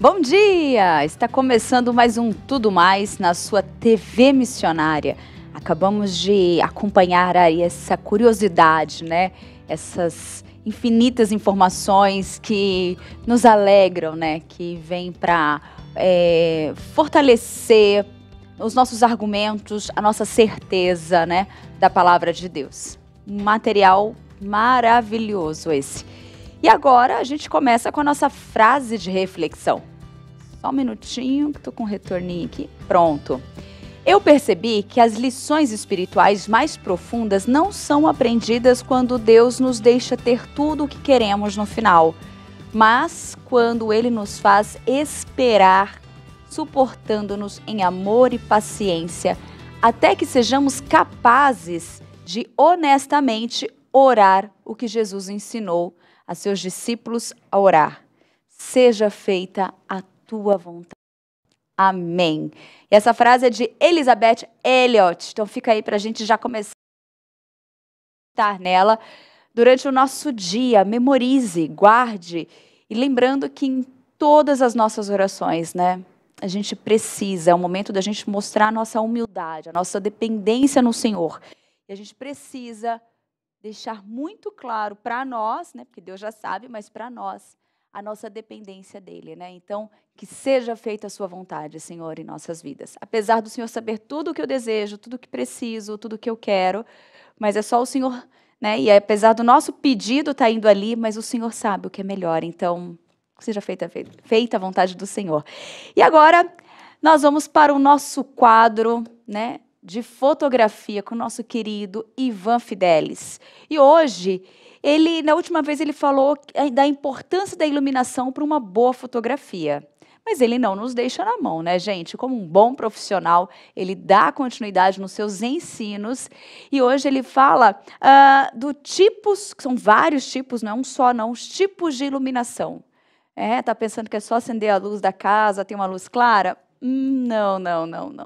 Bom dia! Está começando mais um Tudo Mais na sua TV Missionária. Acabamos de acompanhar aí essa curiosidade, né? Essas infinitas informações que nos alegram, né? Que vêm para fortalecer os nossos argumentos, a nossa certeza, né? Da palavra de Deus. Um material maravilhoso esse. E agora a gente começa com a nossa frase de reflexão. Só um minutinho, que estou com um retorninho aqui. Pronto. Eu percebi que as lições espirituais mais profundas não são aprendidas quando Deus nos deixa ter tudo o que queremos no final, mas quando Ele nos faz esperar, suportando-nos em amor e paciência, até que sejamos capazes de honestamente orar o que Jesus ensinou a seus discípulos a orar. Seja feita a tua vontade. Amém. E essa frase é de Elizabeth Elliot. Então fica aí para a gente já começar a estar nela durante o nosso dia. Memorize, guarde. E lembrando que em todas as nossas orações, né? A gente precisa, é o momento da gente mostrar a nossa humildade, a nossa dependência no Senhor. E a gente precisa deixar muito claro para nós, né? Porque Deus já sabe, mas para nós, a nossa dependência dele, né? Então, que seja feita a sua vontade, Senhor, em nossas vidas. Apesar do Senhor saber tudo o que eu desejo, tudo o que preciso, tudo o que eu quero, mas é só o Senhor, né? E apesar do nosso pedido estar indo ali, mas o Senhor sabe o que é melhor. Então, que seja feita a vontade do Senhor. E agora, nós vamos para o nosso quadro, né? De fotografia com o nosso querido Ivan Fidelis. E hoje, na última vez ele falou da importância da iluminação para uma boa fotografia. Mas ele não nos deixa na mão, né, gente? Como um bom profissional, ele dá continuidade nos seus ensinos. E hoje ele fala do tipos, que são vários tipos, não é um só não, os tipos de iluminação. Tá pensando que é só acender a luz da casa, tem uma luz clara? Não,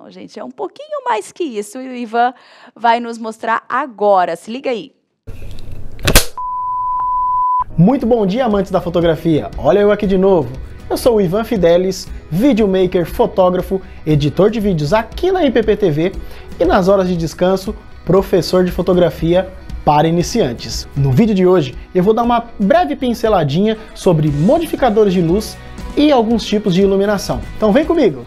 gente. É um pouquinho mais que isso. E o Ivan vai nos mostrar agora. Se liga aí. Muito bom dia, amantes da fotografia. Olha eu aqui de novo. Eu sou o Ivan Fidelis, videomaker, fotógrafo, editor de vídeos aqui na IPP-TV e nas horas de descanso, professor de fotografia para iniciantes. No vídeo de hoje, eu vou dar uma breve pinceladinha sobre modificadores de luz e alguns tipos de iluminação. Então vem comigo!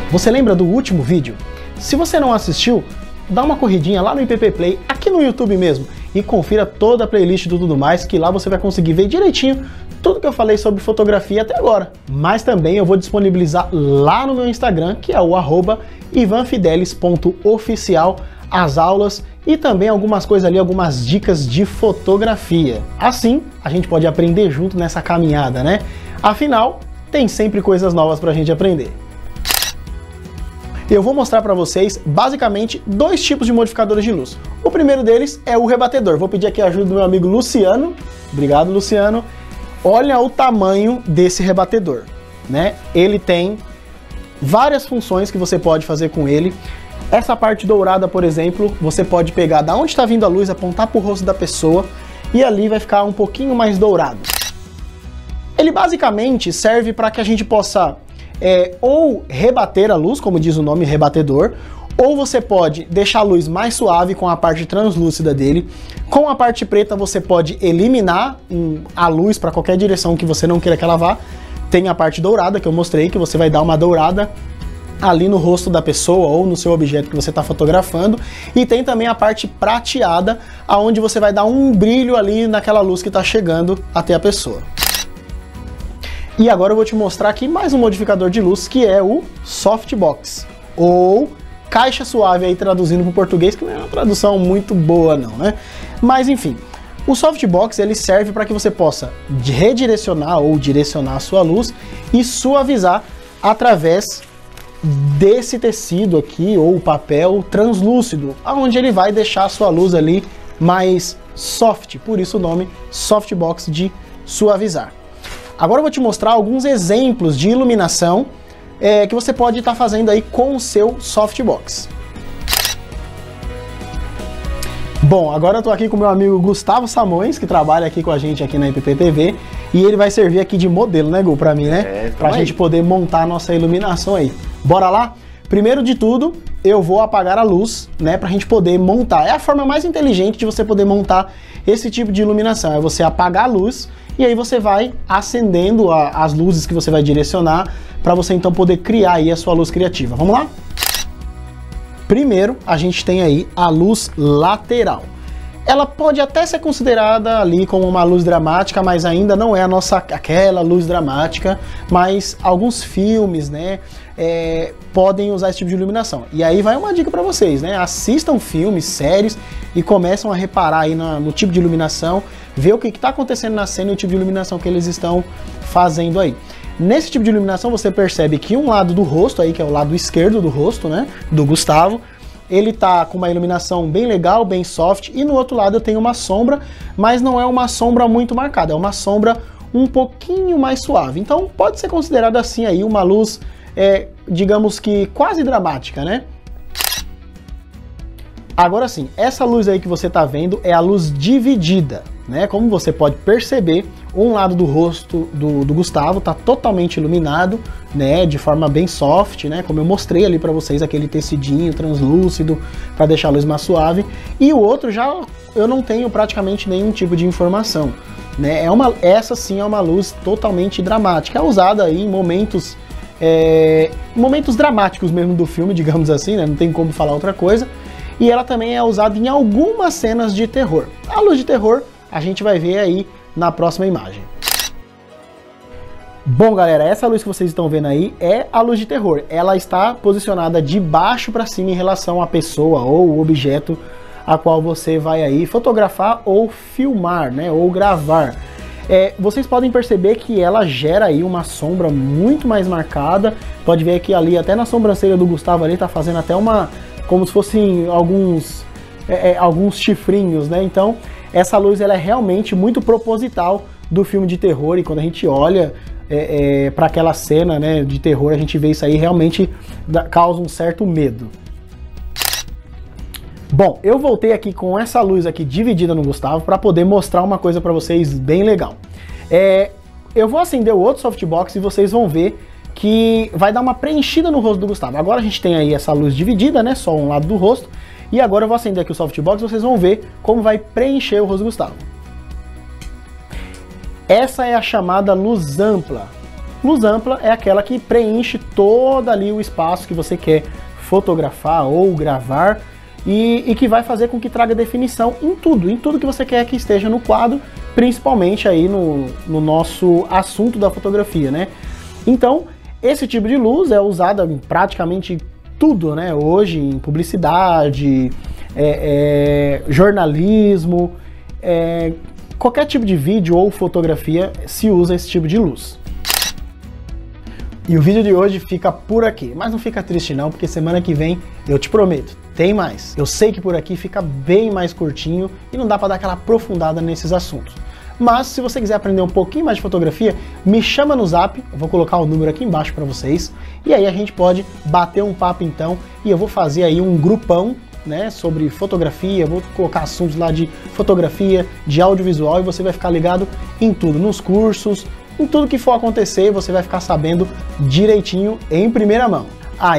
Você lembra do último vídeo? Se você não assistiu, dá uma corridinha lá no IPP Play, aqui no YouTube mesmo, e confira toda a playlist do Tudo Mais, que lá você vai conseguir ver direitinho tudo que eu falei sobre fotografia até agora. Mas também eu vou disponibilizar lá no meu Instagram, que é o @ivanfidelis.oficial, as aulas e também algumas coisas ali, algumas dicas de fotografia. Assim, a gente pode aprender junto nessa caminhada, né? Afinal, tem sempre coisas novas pra gente aprender. Eu vou mostrar para vocês, basicamente, dois tipos de modificadores de luz. O primeiro deles é o rebatedor. Vou pedir aqui a ajuda do meu amigo Luciano. Obrigado, Luciano. Olha o tamanho desse rebatedor, né? Ele tem várias funções que você pode fazer com ele. Essa parte dourada, por exemplo, você pode pegar da onde está vindo a luz, apontar para o rosto da pessoa e ali vai ficar um pouquinho mais dourado. Ele basicamente serve para que a gente possa ou rebater a luz, como diz o nome, rebatedor, ou você pode deixar a luz mais suave com a parte translúcida dele. Com a parte preta você pode eliminar a luz para qualquer direção que você não queira que ela vá. Tem a parte dourada que eu mostrei, que você vai dar uma dourada ali no rosto da pessoa ou no seu objeto que você está fotografando. E tem também a parte prateada, aonde você vai dar um brilho ali naquela luz que está chegando até a pessoa. E agora eu vou te mostrar aqui mais um modificador de luz, que é o softbox, ou caixa suave, aí traduzindo para o português, que não é uma tradução muito boa não, né? Mas enfim, o softbox ele serve para que você possa redirecionar ou direcionar a sua luz e suavizar através desse tecido aqui, ou papel translúcido, onde ele vai deixar a sua luz ali mais soft, por isso o nome softbox, de suavizar. Agora eu vou te mostrar alguns exemplos de iluminação que você pode estar fazendo aí com o seu softbox. Bom, agora eu tô aqui com o meu amigo Gustavo Samões, que trabalha aqui com a gente aqui na IPP-TV, e ele vai servir aqui de modelo, né, Gu, pra mim, né? Pra gente poder montar a nossa iluminação aí. Bora lá? Primeiro de tudo, eu vou apagar a luz, né, pra gente poder montar. É a forma mais inteligente de você poder montar esse tipo de iluminação, é você apagar a luz e aí você vai acendendo as luzes que você vai direcionar para você então poder criar aí a sua luz criativa. Vamos lá? Primeiro, a gente tem aí a luz lateral. Ela pode até ser considerada ali como uma luz dramática, mas ainda não é aquela luz dramática, mas alguns filmes, né, podem usar esse tipo de iluminação. E aí vai uma dica para vocês, né, assistam filmes, séries e começam a reparar aí no tipo de iluminação, ver o que está acontecendo na cena e o tipo de iluminação que eles estão fazendo aí. Nesse tipo de iluminação você percebe que um lado do rosto aí, que é o lado esquerdo do rosto, né, do Gustavo, ele tá com uma iluminação bem legal, bem soft, e no outro lado eu tenho uma sombra, mas não é uma sombra muito marcada, é uma sombra um pouquinho mais suave. Então pode ser considerada assim aí uma luz, digamos que quase dramática, né? Agora sim, essa luz aí que você tá vendo é a luz dividida, né? Como você pode perceber, um lado do rosto do Gustavo tá totalmente iluminado, né? De forma bem soft, né? Como eu mostrei ali para vocês, aquele tecidinho translúcido para deixar a luz mais suave. E o outro já eu não tenho praticamente nenhum tipo de informação, né? Essa sim é uma luz totalmente dramática, é usada aí em momentos dramáticos mesmo do filme, digamos assim, né? Não tem como falar outra coisa. E ela também é usada em algumas cenas de terror. A luz de terror a gente vai ver aí na próxima imagem. Bom, galera, essa luz que vocês estão vendo aí é a luz de terror. Ela está posicionada de baixo para cima em relação à pessoa ou o objeto a qual você vai aí fotografar ou filmar, né, ou gravar. Vocês podem perceber que ela gera aí uma sombra muito mais marcada. Pode ver que ali até na sobrancelha do Gustavo ali tá fazendo até como se fossem alguns chifrinhos, né? Então essa luz ela é realmente muito proposital do filme de terror, e quando a gente olha para aquela cena, né, de terror, a gente vê isso aí, realmente causa um certo medo. Bom, eu voltei aqui com essa luz aqui dividida no Gustavo para poder mostrar uma coisa para vocês bem legal. Eu vou acender o outro softbox e vocês vão ver que vai dar uma preenchida no rosto do Gustavo. Agora a gente tem aí essa luz dividida, né, só um lado do rosto, e agora eu vou acender aqui o softbox e vocês vão ver como vai preencher o rosto do Gustavo. Essa é a chamada luz ampla. Luz ampla é aquela que preenche todo ali o espaço que você quer fotografar ou gravar, e que vai fazer com que traga definição em tudo que você quer que esteja no quadro, principalmente aí no nosso assunto da fotografia, né? Então, esse tipo de luz é usada em praticamente tudo, né? Hoje, em publicidade, jornalismo, qualquer tipo de vídeo ou fotografia se usa esse tipo de luz. E o vídeo de hoje fica por aqui, mas não fica triste não, porque semana que vem, eu te prometo, tem mais. Eu sei que por aqui fica bem mais curtinho e não dá para dar aquela aprofundada nesses assuntos. Mas se você quiser aprender um pouquinho mais de fotografia, me chama no Zap, eu vou colocar o número aqui embaixo para vocês, e aí a gente pode bater um papo então, e eu vou fazer aí um grupão, né, sobre fotografia, vou colocar assuntos lá de fotografia, de audiovisual, e você vai ficar ligado em tudo, nos cursos, em tudo que for acontecer, você vai ficar sabendo direitinho em primeira mão.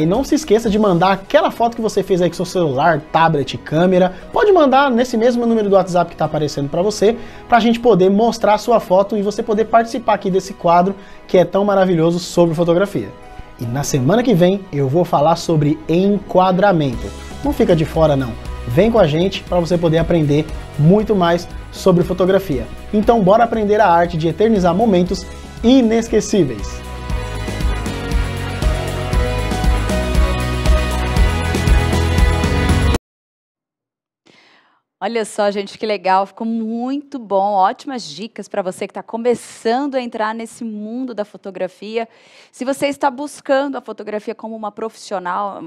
E não se esqueça de mandar aquela foto que você fez aí com seu celular, tablet, câmera. Pode mandar nesse mesmo número do WhatsApp que está aparecendo para você, para a gente poder mostrar a sua foto e você poder participar aqui desse quadro que é tão maravilhoso sobre fotografia. E na semana que vem eu vou falar sobre enquadramento. Não fica de fora não. Vem com a gente para você poder aprender muito mais sobre fotografia. Então bora aprender a arte de eternizar momentos inesquecíveis. Olha só, gente, que legal, ficou muito bom, ótimas dicas para você que está começando a entrar nesse mundo da fotografia. Se você está buscando a fotografia como uma profissional,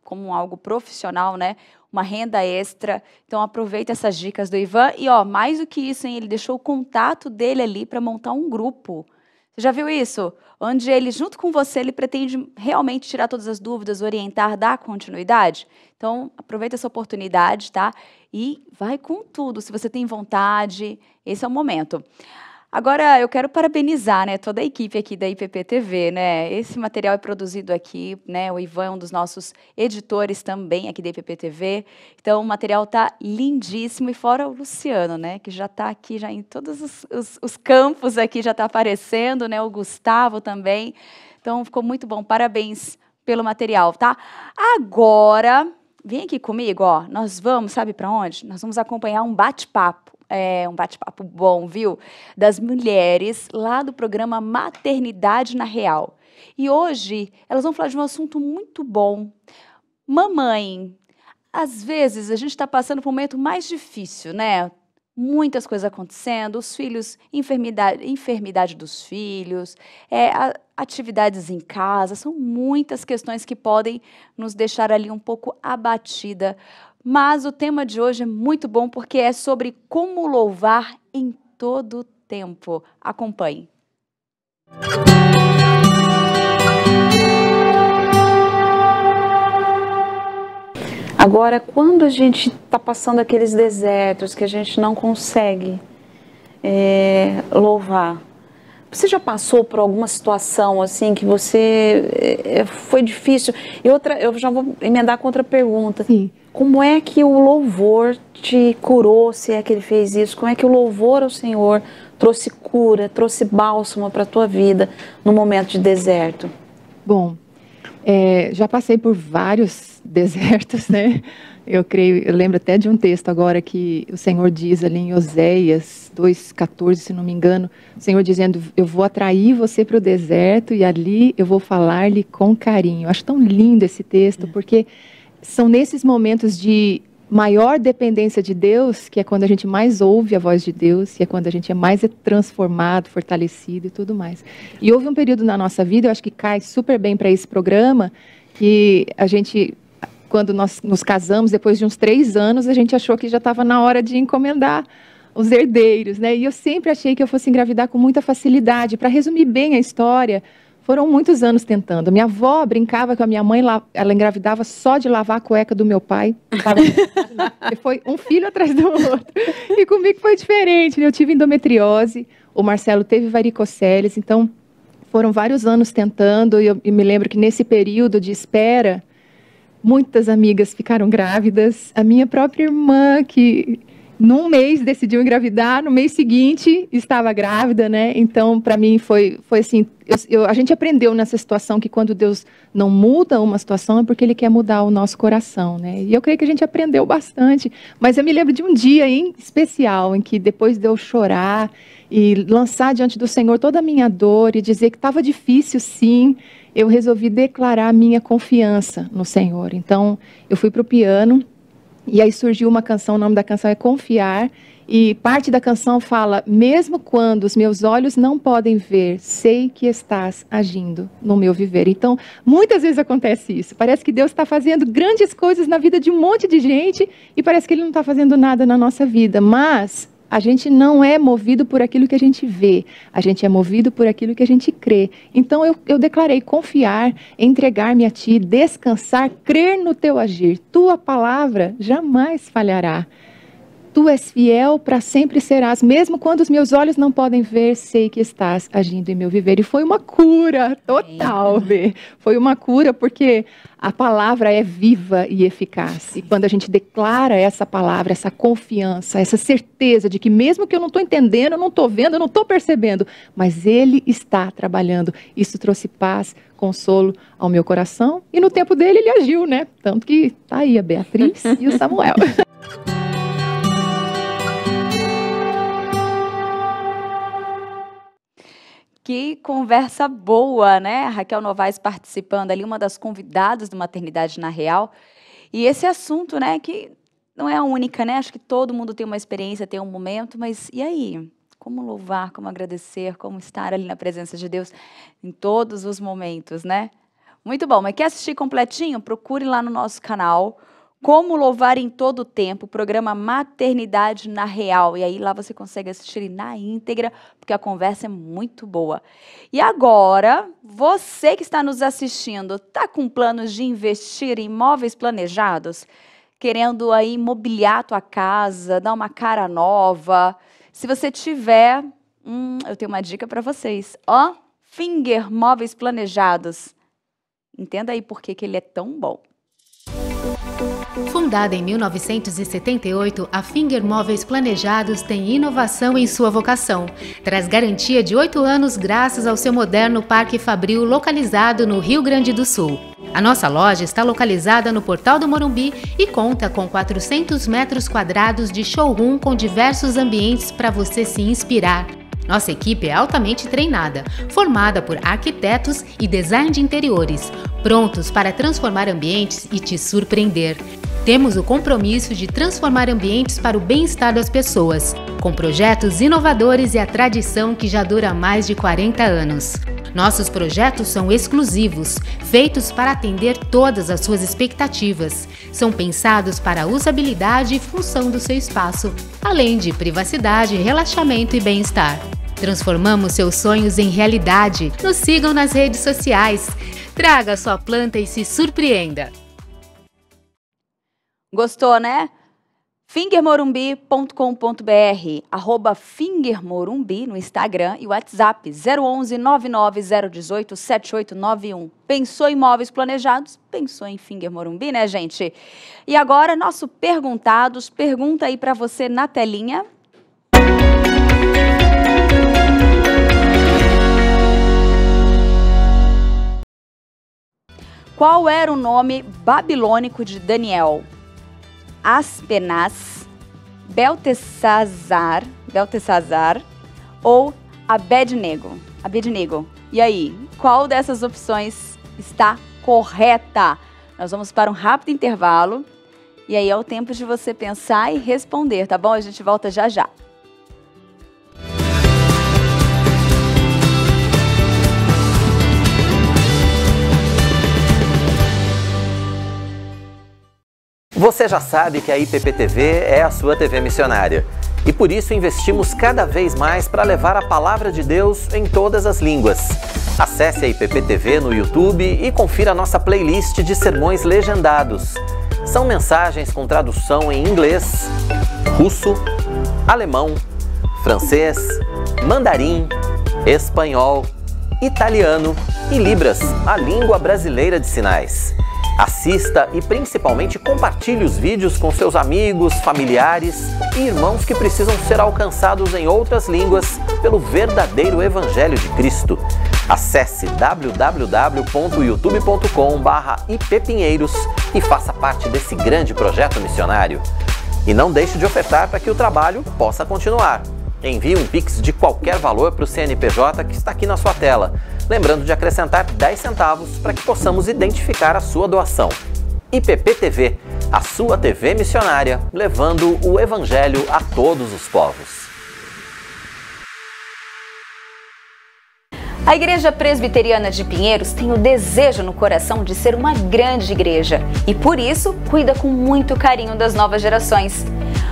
como algo profissional, né? Uma renda extra, então aproveita essas dicas do Ivan. E ó, mais do que isso, hein, ele deixou o contato dele ali para montar um grupo. Você já viu isso? Onde ele, junto com você, ele pretende realmente tirar todas as dúvidas, orientar, dar continuidade? Então, aproveita essa oportunidade, tá? E vai com tudo, se você tem vontade, esse é o momento. Agora, eu quero parabenizar, né, toda a equipe aqui da IPP TV, né? Esse material é produzido aqui, né? O Ivan é um dos nossos editores também aqui da IPP TV. Então, o material tá lindíssimo. E fora o Luciano, né? Que já está aqui, já em todos os campos aqui, já está aparecendo, né? O Gustavo também. Então, ficou muito bom. Parabéns pelo material, tá? Agora, vem aqui comigo, ó. Nós vamos, sabe para onde? Nós vamos acompanhar um bate-papo. Um bate-papo bom, viu? Das mulheres lá do programa Maternidade na Real. E hoje elas vão falar de um assunto muito bom. Mamãe, às vezes a gente está passando por um momento mais difícil, né? Muitas coisas acontecendo, os filhos, enfermidade dos filhos, atividades em casa, são muitas questões que podem nos deixar ali um pouco abatida. Mas o tema de hoje é muito bom porque é sobre como louvar em todo o tempo. Acompanhe. Agora, quando a gente está passando aqueles desertos que a gente não consegue louvar, você já passou por alguma situação assim que você foi difícil? Eu já vou emendar com outra pergunta. Sim. Como é que o louvor te curou, se é que ele fez isso? Como é que o louvor ao Senhor trouxe cura, trouxe bálsamo para a tua vida no momento de deserto? Bom, já passei por vários desertos, né? Eu lembro até de um texto agora que o Senhor diz ali em Oséias 2,14, se não me engano, o Senhor dizendo, eu vou atrair você para o deserto e ali eu vou falar-lhe com carinho. Eu acho tão lindo esse texto, porque são nesses momentos de maior dependência de Deus, que é quando a gente mais ouve a voz de Deus, que é quando a gente é mais transformado, fortalecido e tudo mais. E houve um período na nossa vida, eu acho que cai super bem para esse programa, que a gente, quando nós nos casamos, depois de uns 3 anos, a gente achou que já estava na hora de encomendar os herdeiros, né? E eu sempre achei que eu fosse engravidar com muita facilidade. Para resumir bem a história, foram muitos anos tentando. Minha avó brincava com a minha mãe, ela engravidava só de lavar a cueca do meu pai. Foi um filho atrás do outro. E comigo foi diferente, né? Eu tive endometriose, o Marcelo teve varicoceles, então foram vários anos tentando. E eu me lembro que nesse período de espera, muitas amigas ficaram grávidas. A minha própria irmã, que num mês decidiu engravidar, no mês seguinte estava grávida, né? Então, para mim foi assim, a gente aprendeu nessa situação que quando Deus não muda uma situação é porque Ele quer mudar o nosso coração, né? E eu creio que a gente aprendeu bastante. Mas eu me lembro de um dia em especial em que depois de eu chorar e lançar diante do Senhor toda a minha dor e dizer que estava difícil, sim, eu resolvi declarar a minha confiança no Senhor. Então, eu fui para o piano. E aí surgiu uma canção, o nome da canção é Confiar, e parte da canção fala, mesmo quando os meus olhos não podem ver, sei que estás agindo no meu viver. Então, muitas vezes acontece isso, parece que Deus está fazendo grandes coisas na vida de um monte de gente, e parece que Ele não está fazendo nada na nossa vida, mas a gente não é movido por aquilo que a gente vê, a gente é movido por aquilo que a gente crê. Então eu declarei confiar, entregar-me a Ti, descansar, crer no Teu agir. Tua palavra jamais falhará. Tu és fiel, para sempre serás. Mesmo quando os meus olhos não podem ver, sei que estás agindo em meu viver. E foi uma cura total, Bê. Foi uma cura porque a palavra é viva e eficaz. E quando a gente declara essa palavra, essa confiança, essa certeza de que mesmo que eu não estou entendendo, eu não estou vendo, eu não estou percebendo, mas Ele está trabalhando. Isso trouxe paz, consolo ao meu coração. E no tempo dele, Ele agiu, né? Tanto que tá aí a Beatriz e o Samuel. Que conversa boa, né? A Raquel Novaes participando ali, uma das convidadas do Maternidade na Real. E esse assunto, né, que não é a única, né? Acho que todo mundo tem uma experiência, tem um momento, mas e aí? Como louvar, como agradecer, como estar ali na presença de Deus em todos os momentos, né? Muito bom, mas quer assistir completinho? Procure lá no nosso canal, Como Louvar em Todo o Tempo, o programa Maternidade na Real. E aí lá você consegue assistir na íntegra, porque a conversa é muito boa. E agora, você que está nos assistindo, está com planos de investir em imóveis planejados? Querendo aí mobiliar a tua casa, dar uma cara nova? Se você tiver, eu tenho uma dica para vocês. Ó, Finger Móveis Planejados. Entenda aí por que ele é tão bom. Fundada em 1978, a Finger Móveis Planejados tem inovação em sua vocação. Traz garantia de 8 anos graças ao seu moderno Parque Fabril localizado no Rio Grande do Sul. A nossa loja está localizada no Portal do Morumbi e conta com 400 metros quadrados de showroom com diversos ambientes para você se inspirar. Nossa equipe é altamente treinada, formada por arquitetos e design de interiores, prontos para transformar ambientes e te surpreender. Temos o compromisso de transformar ambientes para o bem-estar das pessoas, com projetos inovadores e a tradição que já dura mais de 40 anos. Nossos projetos são exclusivos, feitos para atender todas as suas expectativas. São pensados para a usabilidade e função do seu espaço, além de privacidade, relaxamento e bem-estar. Transformamos seus sonhos em realidade. Nos sigam nas redes sociais. Traga sua planta e se surpreenda. Gostou, né? fingermorumbi.com.br, @fingermorumbi no Instagram e WhatsApp 011 99018 7891. Pensou em imóveis planejados? Pensou em Finger Morumbi, né, gente? E agora, nosso Perguntados. Pergunta aí para você na telinha. Qual era o nome babilônico de Daniel? Aspenaz, Beltesazar ou Abednego? E aí, qual dessas opções está correta? Nós vamos para um rápido intervalo e aí é o tempo de você pensar e responder, tá bom? A gente volta já já. Você já sabe que a IPP-TV é a sua TV missionária. E por isso investimos cada vez mais para levar a palavra de Deus em todas as línguas. Acesse a IPP-TV no YouTube e confira nossa playlist de sermões legendados. São mensagens com tradução em inglês, russo, alemão, francês, mandarim, espanhol, italiano e libras, a língua brasileira de sinais. Assista e principalmente compartilhe os vídeos com seus amigos, familiares e irmãos que precisam ser alcançados em outras línguas pelo verdadeiro Evangelho de Cristo. Acesse www.youtube.com/ippinheiros e faça parte desse grande projeto missionário. E não deixe de ofertar para que o trabalho possa continuar. Envie um Pix de qualquer valor para o CNPJ que está aqui na sua tela. Lembrando de acrescentar 10 centavos para que possamos identificar a sua doação. IPP-TV, a sua TV missionária, levando o Evangelho a todos os povos. A Igreja Presbiteriana de Pinheiros tem o desejo no coração de ser uma grande igreja e, por isso, cuida com muito carinho das novas gerações.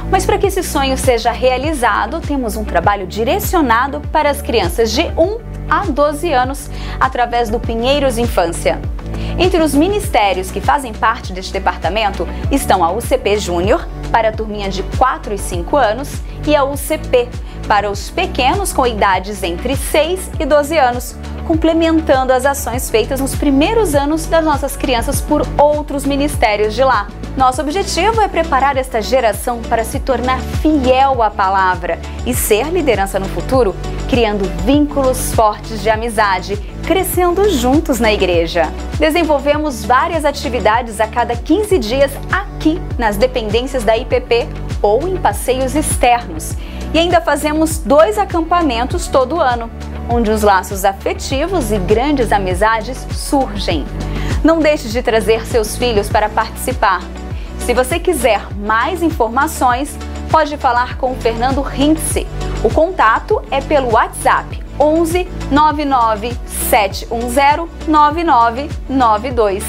Mas para que esse sonho seja realizado, temos um trabalho direcionado para as crianças de 1 a 12 anos, através do Pinheiros Infância. Entre os ministérios que fazem parte deste departamento estão a UCP Júnior, para a turminha de 4 e 5 anos, e a UCP, para os pequenos com idades entre 6 e 12 anos, complementando as ações feitas nos primeiros anos das nossas crianças por outros ministérios de lá. Nosso objetivo é preparar esta geração para se tornar fiel à palavra e ser liderança no futuro, criando vínculos fortes de amizade, crescendo juntos na igreja. Desenvolvemos várias atividades a cada 15 dias aqui nas dependências da IPP ou em passeios externos. E ainda fazemos 2 acampamentos todo ano, onde os laços afetivos e grandes amizades surgem. Não deixe de trazer seus filhos para participar. Se você quiser mais informações, pode falar com o Fernando Rintze. O contato é pelo WhatsApp 11 99 710 9992.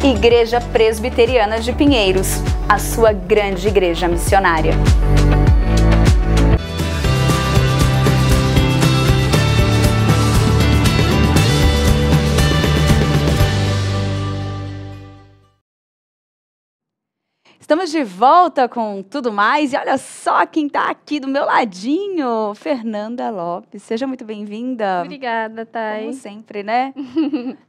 Igreja Presbiteriana de Pinheiros, a sua grande igreja missionária. Estamos de volta com Tudo Mais e olha só quem está aqui do meu ladinho, Fernanda Lopes. Seja muito bem-vinda. Obrigada, Thay. Como sempre, né?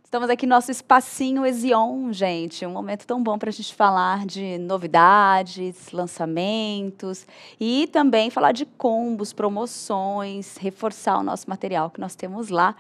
Estamos aqui no nosso espacinho Ezion, gente. Um momento tão bom para a gente falar de novidades, lançamentos e também falar de combos, promoções, reforçar o nosso material que nós temos lá.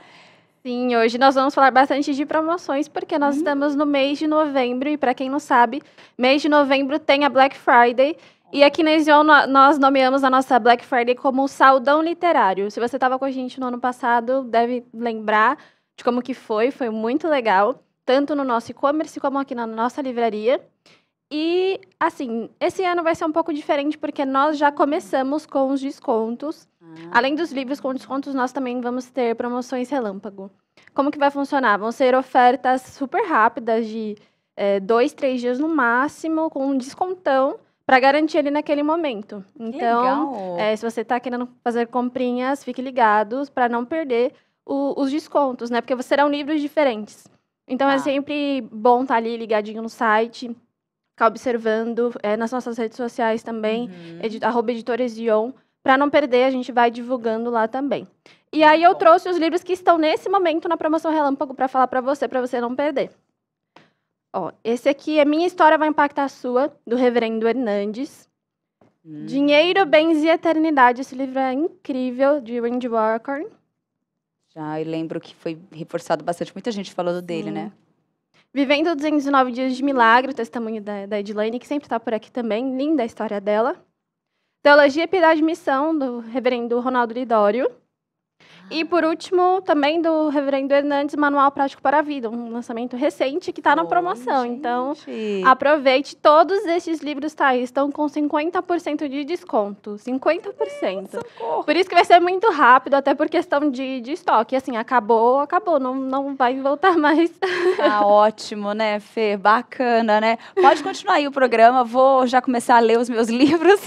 Sim, hoje nós vamos falar bastante de promoções, porque nós estamos no mês de novembro, e para quem não sabe, mês de novembro tem a Black Friday, e aqui na Ezion nós nomeamos a nossa Black Friday como Saldão Literário. Se você estava com a gente no ano passado, deve lembrar de como que foi muito legal, tanto no nosso e-commerce como aqui na nossa livraria. E, assim, esse ano vai ser um pouco diferente, porque nós já começamos com os descontos. Além dos livros com descontos, nós também vamos ter promoções relâmpago. Como que vai funcionar? Vão ser ofertas super rápidas, de 2, 3 dias no máximo, com um descontão, para garantir ali naquele momento. Então, se você está querendo fazer comprinhas, fique ligados para não perder os descontos, né? Porque serão livros diferentes. Então, é sempre bom estar ali ligadinho no site, ficar observando, nas nossas redes sociais também, @editorezion, para não perder, a gente vai divulgando lá também. E aí eu trouxe os livros que estão nesse momento na promoção Relâmpago para falar para você não perder. Ó, esse aqui é Minha História Vai Impactar a Sua, do Reverendo Hernandes. Dinheiro, Bens e Eternidade. Esse livro é incrível, de Randy Walker. Já eu lembro que foi reforçado bastante, muita gente falando dele, né? Vivendo 209 Dias de Milagre, o testemunho da Edilane, que sempre está por aqui também. Linda a história dela. Teologia, Piedade e Missão, do Reverendo Ronaldo Lidório. E, por último, também do Reverendo Hernandes, Manual Prático para a Vida, um lançamento recente que está na promoção. Gente. Então, aproveite. Todos esses livros, tá, estão com 50% de desconto. 50%. Por isso que vai ser muito rápido, até por questão de estoque. Assim, acabou, não vai voltar mais. Ah, ótimo, né, Fê? Bacana, né? Pode continuar aí o programa, vou já começar a ler os meus livros.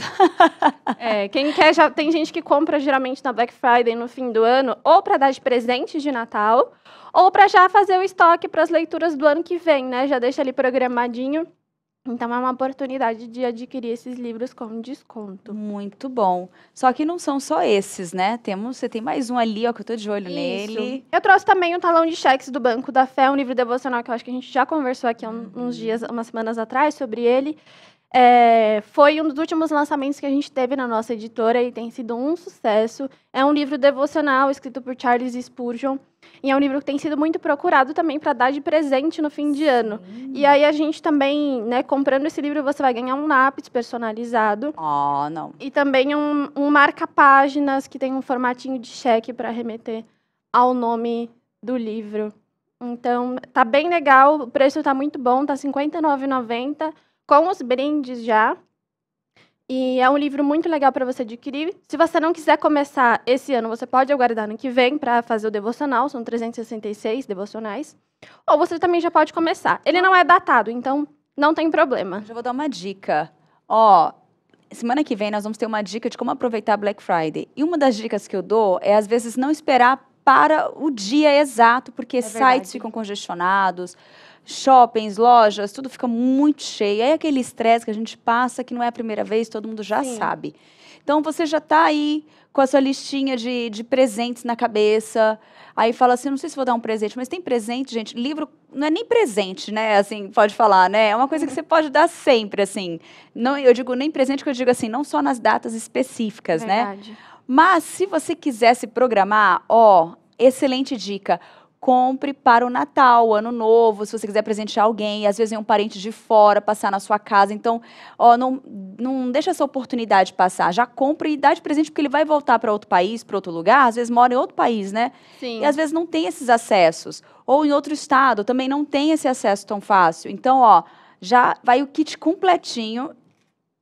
Quem quer, já tem gente que compra geralmente na Black Friday, no fim do ano, ou para dar de presente de Natal, ou para já fazer o estoque para as leituras do ano que vem, né? Já deixa ali programadinho. Então, é uma oportunidade de adquirir esses livros com desconto. Muito bom. Só que não são só esses, né? Você tem mais um ali, ó, que eu tô de olho nele. Eu trouxe também o Talão de Cheques do Banco da Fé, um livro devocional que eu acho que a gente já conversou aqui há uns dias, umas semanas atrás, sobre ele. Foi um dos últimos lançamentos que a gente teve na nossa editora e tem sido um sucesso. É um livro devocional escrito por Charles Spurgeon e é um livro que tem sido muito procurado também para dar de presente no fim de ano. E aí a gente também, né, comprando esse livro, você vai ganhar um lápis personalizado. Não. E também um marca-páginas que tem um formatinho de cheque para remeter ao nome do livro. Então, tá bem legal, o preço tá muito bom, tá R$ 59,90. Com os brindes já. E é um livro muito legal para você adquirir. Se você não quiser começar esse ano, você pode aguardar no que vem para fazer o devocional. São 366 devocionais. Ou você também já pode começar. Ele não é datado, então não tem problema. Já vou dar uma dica. Ó, semana que vem nós vamos ter uma dica de como aproveitar a Black Friday. E uma das dicas que eu dou é, às vezes, não esperar para o dia exato, porque sites ficam congestionados, shoppings, lojas, tudo fica muito cheio. Aí aquele estresse que a gente passa, que não é a primeira vez, todo mundo já sabe. Então, você já está aí com a sua listinha de presentes na cabeça. Aí fala assim, não sei se vou dar um presente, mas tem presente, gente. Livro não é nem presente, né? Assim, pode falar, né? É uma coisa que você pode dar sempre, assim. Não, eu digo nem presente, que eu digo assim, não só nas datas específicas, né? Mas, se você quiser se programar, excelente dica. Compre para o Natal, Ano Novo, se você quiser presentear alguém, às vezes é um parente de fora, passar na sua casa. Então, não deixa essa oportunidade passar. Já compre e dá de presente, porque ele vai voltar para outro país, para outro lugar. Às vezes mora em outro país, né? Sim. E às vezes não tem esses acessos. Ou em outro estado, também não tem esse acesso tão fácil. Então, já vai o kit completinho,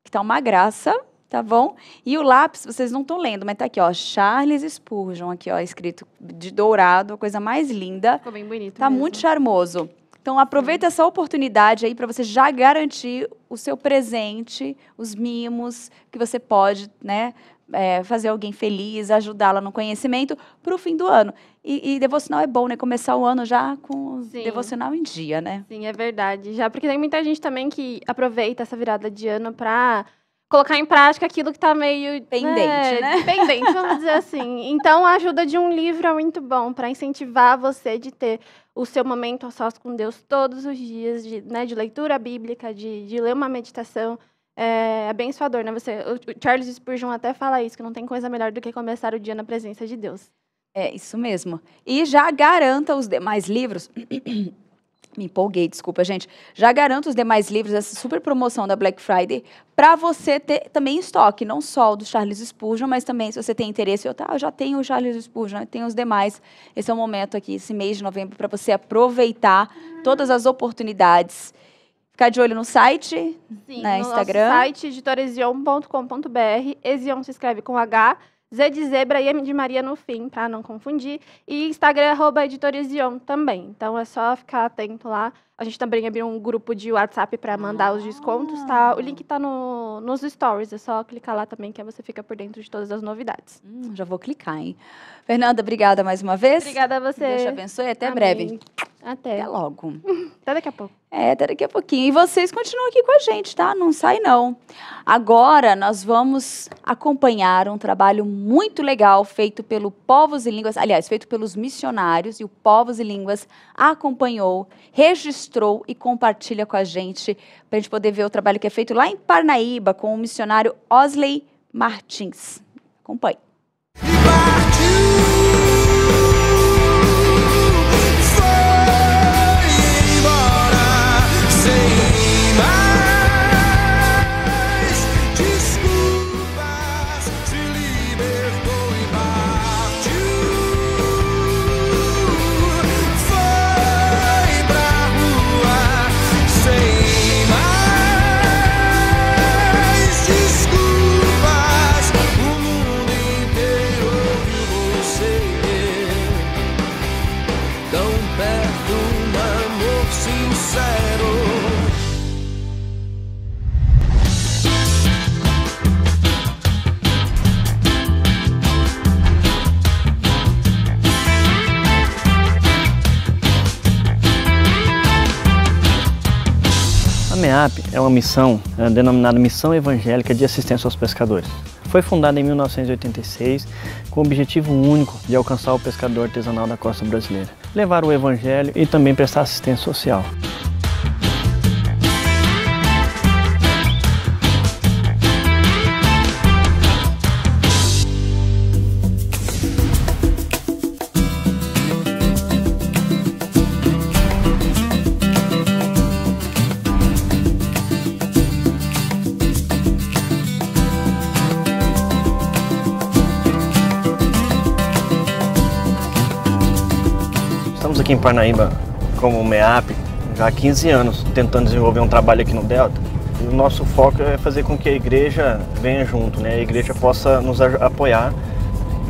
que tá uma graça. Tá bom? E o lápis, vocês não estão lendo, mas tá aqui, ó, Charles Spurgeon, aqui, ó, escrito de dourado, a coisa mais linda. Ficou bem bonito Tá mesmo. muito charmoso. Então aproveita essa oportunidade aí para você já garantir o seu presente, os mimos que você pode, né, fazer alguém feliz, ajudá-la no conhecimento para o fim do ano. E devocional é bom, né? Começar o ano já com o devocional em dia, né? Sim, é verdade. Já porque tem muita gente também que aproveita essa virada de ano para colocar em prática aquilo que está meio pendente, né? Pendente, vamos dizer assim. Então, a ajuda de um livro é muito bom para incentivar você de ter o seu momento a sós com Deus todos os dias, de leitura bíblica, de ler uma meditação. É abençoador, né? O Charles Spurgeon até fala isso, que não tem coisa melhor do que começar o dia na presença de Deus. É, isso mesmo. E já garanta os demais livros. Me empolguei, desculpa, gente. Já garanta os demais livros, essa super promoção da Black Friday, para você ter também em estoque, não só o do Charles Spurgeon, mas também, se você tem interesse, eu já tenho o Charles Spurgeon, tenho os demais. Esse é o momento aqui, esse mês de novembro, para você aproveitar todas as oportunidades. Ficar de olho no site, Sim, no Instagram. Nosso site, editorazion.com.br. Ezion se escreve com H, Z de zebra e M de Maria no fim, para não confundir. E Instagram, @editorazion também. Então, é só ficar atento lá. A gente também abriu um grupo de WhatsApp para mandar os descontos, tá? O link tá nos stories, é só clicar lá também, que aí você fica por dentro de todas as novidades. Já vou clicar, hein? Fernanda, obrigada mais uma vez. Obrigada a você. Deus te abençoe, até Amém. breve. Até logo. Até daqui a pouco. Até daqui a pouquinho. E vocês continuam aqui com a gente, tá? Não sai, não. Agora, nós vamos acompanhar um trabalho muito legal feito pelo Povos e Línguas, aliás, feito pelos missionários, e o Povos e Línguas acompanhou, registrou e compartilha com a gente, para a gente poder ver o trabalho que é feito lá em Parnaíba, com o missionário Osley Martins. Acompanhe. A MEAP é uma missão denominada Missão Evangélica de Assistência aos Pescadores. Foi fundada em 1986 com o objetivo único de alcançar o pescador artesanal da costa brasileira, levar o evangelho e também prestar assistência social. Estamos aqui em Parnaíba como MEAP já há 15 anos, tentando desenvolver um trabalho aqui no Delta. E o nosso foco é fazer com que a igreja venha junto, né? A igreja possa nos apoiar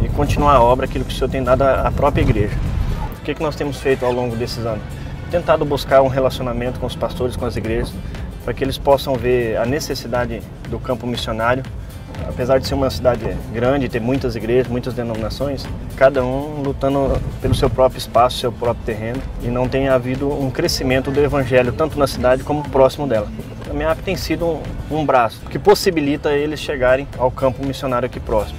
e continuar a obra, aquilo que o Senhor tem dado à própria igreja. O que nós temos feito ao longo desses anos? Tentado buscar um relacionamento com os pastores, com as igrejas, para que eles possam ver a necessidade do campo missionário. Apesar de ser uma cidade grande, ter muitas igrejas, muitas denominações, cada um lutando pelo seu próprio espaço, seu próprio terreno, e não tem havido um crescimento do evangelho, tanto na cidade como próximo dela. A MEAP tem sido um braço que possibilita eles chegarem ao campo missionário aqui próximo.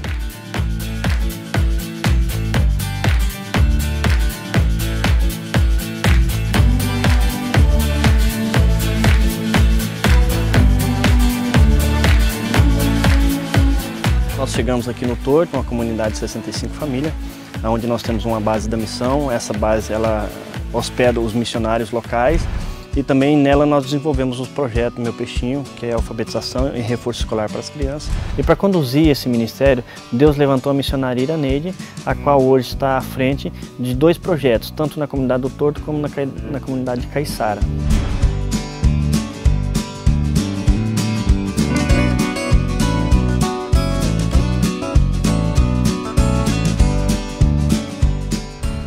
Nós chegamos aqui no Torto, uma comunidade de 65 famílias, onde nós temos uma base da missão. Essa base ela hospeda os missionários locais e também nela nós desenvolvemos os projetos Meu Peixinho, que é alfabetização e reforço escolar para as crianças. E para conduzir esse ministério, Deus levantou a missionária Iraneide, a qual hoje está à frente de 2 projetos, tanto na comunidade do Torto como na comunidade de Caiçara.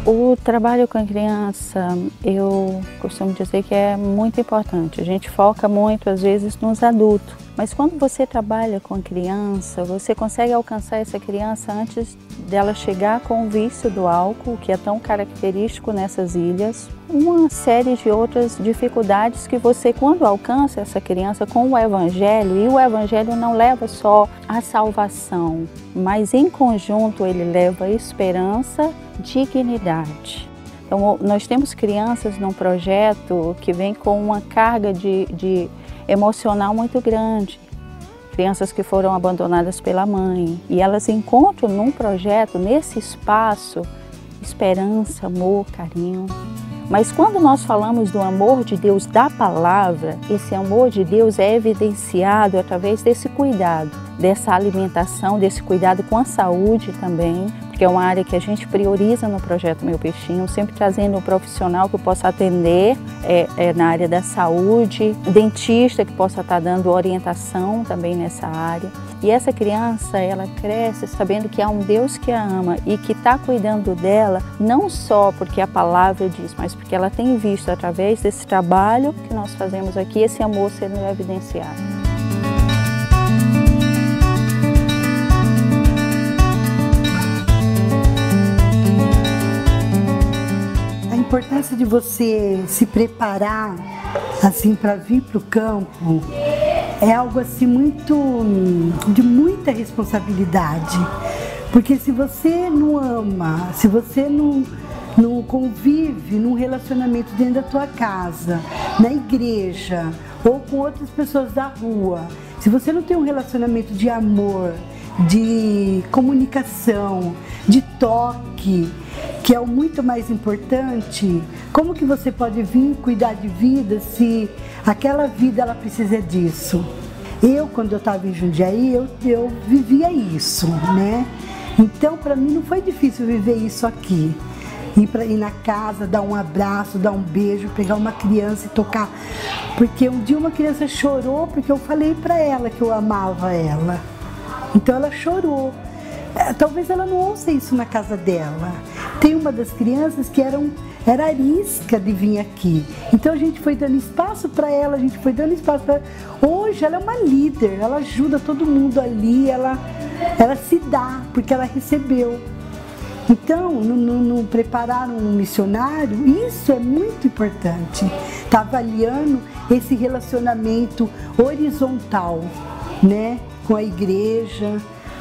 O trabalho com a criança, eu costumo dizer que é muito importante. A gente foca muito, às vezes, nos adultos. Mas quando você trabalha com a criança, você consegue alcançar essa criança antes dela chegar com o vício do álcool, que é tão característico nessas ilhas. Uma série de outras dificuldades que você, quando alcança essa criança com o Evangelho, e o Evangelho não leva só a salvação, mas em conjunto ele leva esperança, dignidade. Então, nós temos crianças num projeto que vem com uma carga de emocional muito grande. Crianças que foram abandonadas pela mãe. E elas encontram num projeto, nesse espaço, esperança, amor, carinho. Mas quando nós falamos do amor de Deus da palavra, esse amor de Deus é evidenciado através desse cuidado, dessa alimentação, desse cuidado com a saúde também, porque é uma área que a gente prioriza no projeto Meu Peixinho, sempre trazendo um profissional que possa atender na área da saúde, dentista que possa estar dando orientação também nessa área. E essa criança, ela cresce sabendo que há um Deus que a ama e que está cuidando dela, não só porque a palavra diz, mas porque ela tem visto através desse trabalho que nós fazemos aqui, esse amor sendo evidenciado. A importância de você se preparar assim para vir para o campo é algo assim de muita responsabilidade, porque se você não ama, se você não convive num relacionamento dentro da tua casa, na igreja ou com outras pessoas da rua, se você não tem um relacionamento de amor, de comunicação, de toque, que é o muito mais importante, como que você pode vir cuidar de vida se aquela vida ela precisa disso? Quando eu estava em Jundiaí, eu vivia isso, né? Então, para mim não foi difícil viver isso aqui. Ir na casa, dar um abraço, dar um beijo, pegar uma criança e tocar. Porque um dia uma criança chorou porque eu falei para ela que eu amava ela. Então ela chorou. Talvez ela não ouça isso na casa dela. Tem uma das crianças que era arisca de vir aqui. Então a gente foi dando espaço para ela, Hoje ela é uma líder, ela ajuda todo mundo ali, ela se dá, porque ela recebeu. Então, no preparar um missionário, isso é muito importante. Tá avaliando esse relacionamento horizontal, né? Com a igreja,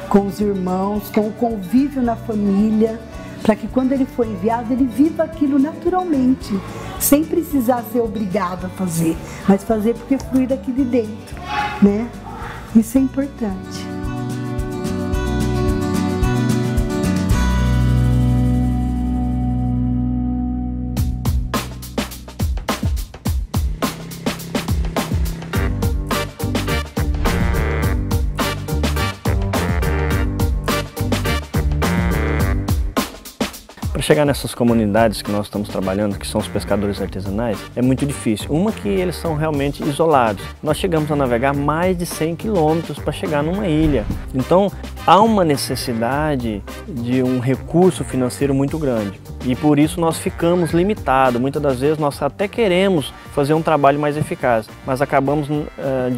com os irmãos, com o convívio na família, para que quando ele for enviado, ele viva aquilo naturalmente, sem precisar ser obrigado a fazer, mas fazer porque flui daqui de dentro, né? Isso é importante. Para chegar nessas comunidades que nós estamos trabalhando, que são os pescadores artesanais, é muito difícil. Uma que eles são realmente isolados. Nós chegamos a navegar mais de 100 quilômetros para chegar numa ilha. Então, há uma necessidade de um recurso financeiro muito grande. E por isso nós ficamos limitados. Muitas das vezes nós até queremos fazer um trabalho mais eficaz, mas acabamos,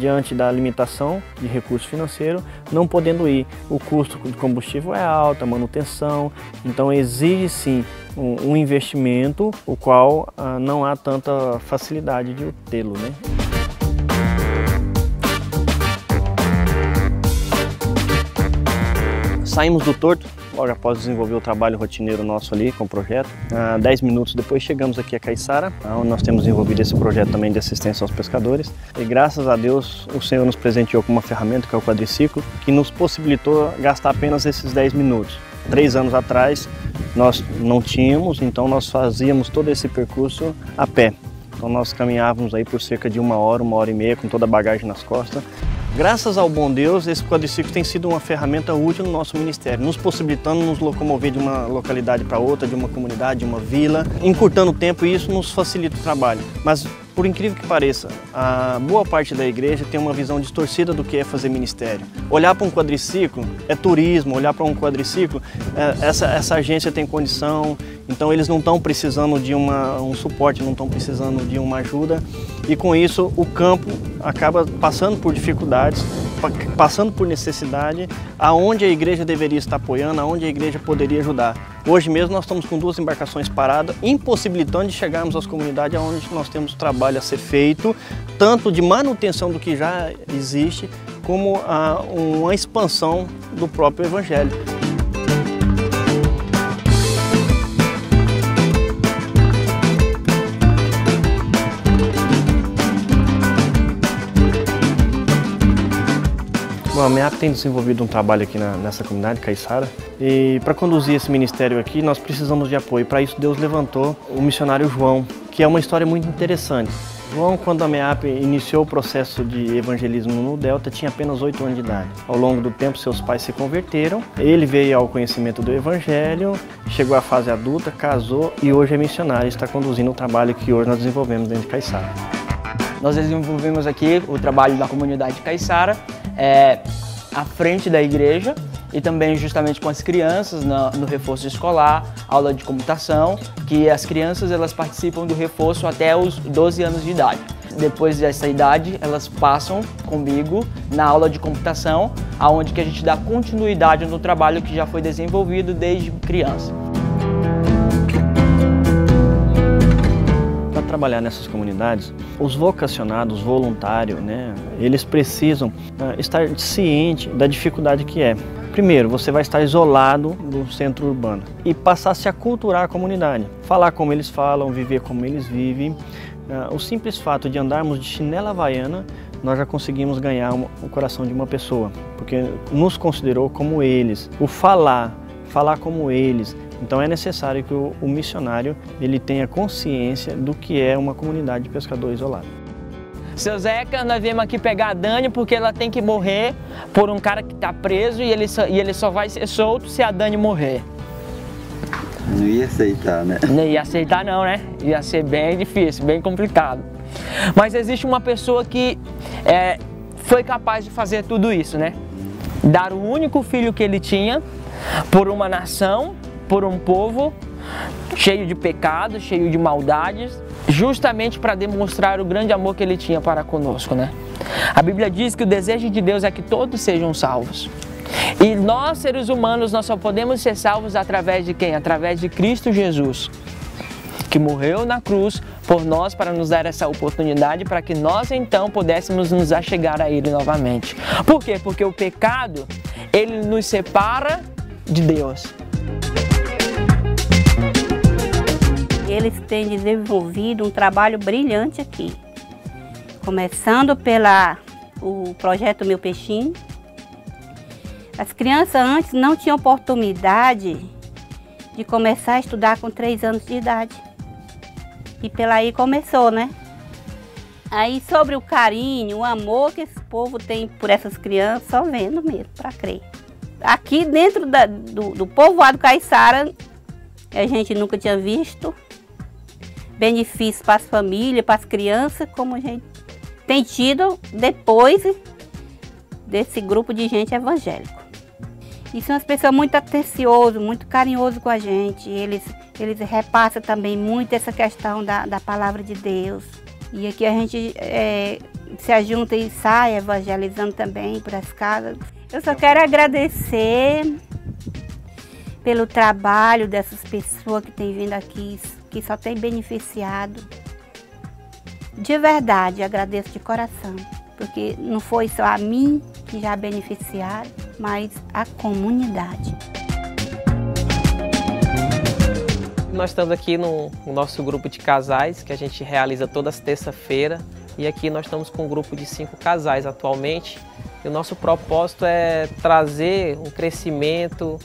diante da limitação de recurso financeiro, não podendo ir. O custo de combustível é alto, a manutenção, então exige sim um investimento, o qual não há tanta facilidade de tê-lo, né? Saímos do Torto, logo após desenvolver o trabalho rotineiro nosso ali com o projeto. 10 minutos depois chegamos aqui a Caiçara, onde nós temos desenvolvido esse projeto também de assistência aos pescadores. E graças a Deus o Senhor nos presenteou com uma ferramenta que é o quadriciclo, que nos possibilitou gastar apenas esses 10 minutos. 3 anos atrás nós não tínhamos, então nós fazíamos todo esse percurso a pé. Então nós caminhávamos aí por cerca de 1 hora e meia com toda a bagagem nas costas. Graças ao bom Deus, esse quadriciclo tem sido uma ferramenta útil no nosso ministério, nos possibilitando nos locomover de uma localidade para outra, de uma comunidade, de uma vila, encurtando o tempo, e isso nos facilita o trabalho. Mas Por incrível que pareça, a boa parte da igreja tem uma visão distorcida do que é fazer ministério. Olhar para um quadriciclo é turismo, olhar para um quadriciclo, essa agência tem condição, então eles não estão precisando de um suporte, não estão precisando de uma ajuda. E com isso o campo acaba passando por dificuldades, passando por necessidade, aonde a igreja deveria estar apoiando, aonde a igreja poderia ajudar. Hoje mesmo nós estamos com 2 embarcações paradas, impossibilitando de chegarmos às comunidades onde nós temos trabalho a ser feito, tanto de manutenção do que já existe, como uma expansão do próprio Evangelho. Bom, a MEAP tem desenvolvido um trabalho aqui nessa comunidade, Caiçara, e para conduzir esse ministério aqui nós precisamos de apoio. Para isso Deus levantou o missionário João, que é uma história muito interessante. João, quando a MEAP iniciou o processo de evangelismo no Delta, tinha apenas 8 anos de idade. Ao longo do tempo, seus pais se converteram, ele veio ao conhecimento do Evangelho, chegou à fase adulta, casou e hoje é missionário e está conduzindo o trabalho que hoje nós desenvolvemos dentro de Caiçara. Nós desenvolvemos aqui o trabalho da comunidade de Caiçara, à frente da igreja e também justamente com as crianças no reforço escolar, aula de computação, que as crianças elas participam do reforço até os 12 anos de idade. Depois dessa idade, elas passam comigo na aula de computação, aonde que a gente dá continuidade no trabalho que já foi desenvolvido desde criança. Para trabalhar nessas comunidades, os vocacionados, os voluntários, eles precisam estar cientes da dificuldade que é. Primeiro, você vai estar isolado do centro urbano e passar a se aculturar a comunidade. Falar como eles falam, viver como eles vivem. O simples fato de andarmos de chinela havaiana, nós já conseguimos ganhar o coração de uma pessoa, porque nos considerou como eles. O falar como eles. Então é necessário que o missionário ele tenha consciência do que é uma comunidade de pescador isolado. Seu Zeca, nós viemos aqui pegar a Dani porque ela tem que morrer por um cara que está preso e ele só vai ser solto se a Dani morrer. Não ia aceitar, né? Não ia aceitar não, né? Ia ser bem difícil, bem complicado. Mas existe uma pessoa que foi capaz de fazer tudo isso, né? Dar o único filho que ele tinha por uma nação, por um povo cheio de pecados, cheio de maldades, justamente para demonstrar o grande amor que ele tinha para conosco, né? A Bíblia diz que o desejo de Deus é que todos sejam salvos. E nós, seres humanos, nós só podemos ser salvos através de quem? Através de Cristo Jesus, que morreu na cruz por nós para nos dar essa oportunidade para que nós então pudéssemos nos achegar a Ele novamente. Por quê? Porque o pecado, ele nos separa de Deus. Eles têm desenvolvido um trabalho brilhante aqui, começando o projeto Meu Peixinho. As crianças antes não tinham oportunidade de começar a estudar com 3 anos de idade. E pela aí começou, né? Aí sobre o carinho, o amor que esse povo tem por essas crianças, só vendo mesmo, para crer. Aqui dentro do povoado Caiçara, a gente nunca tinha visto benefícios para as famílias, para as crianças, como a gente tem tido depois desse grupo de gente evangélico. E são as pessoas muito atenciosas, muito carinhosas com a gente. Eles repassam também muito essa questão da palavra de Deus. E aqui a gente se ajunta e sai evangelizando também por as casas. Eu só quero agradecer pelo trabalho dessas pessoas que têm vindo aqui, que só tem beneficiado. De verdade, agradeço de coração, porque não foi só a mim que já beneficiaram, mas a comunidade. Nós estamos aqui no nosso grupo de casais, que a gente realiza todas as terça-feira, e aqui nós estamos com um grupo de 5 casais atualmente. E o nosso propósito é trazer um crescimento,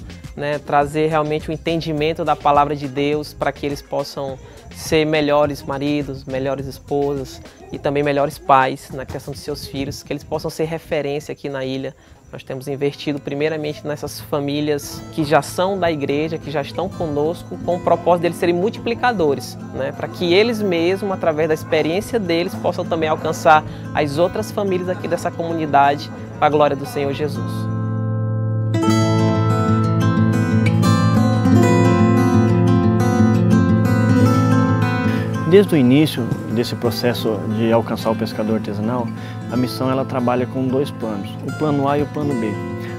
trazer realmente o entendimento da palavra de Deus para que eles possam ser melhores maridos, melhores esposas e também melhores pais na questão de seus filhos, que eles possam ser referência aqui na ilha Nós temos investido primeiramente nessas famílias que já são da igreja, que já estão conosco, com o propósito deles serem multiplicadores, né? Para que eles mesmos, através da experiência deles, possam também alcançar as outras famílias aqui dessa comunidade, para a glória do Senhor Jesus. Desde o início desse processo de alcançar o pescador artesanal, a missão ela trabalha com 2 planos, o plano A e o plano B.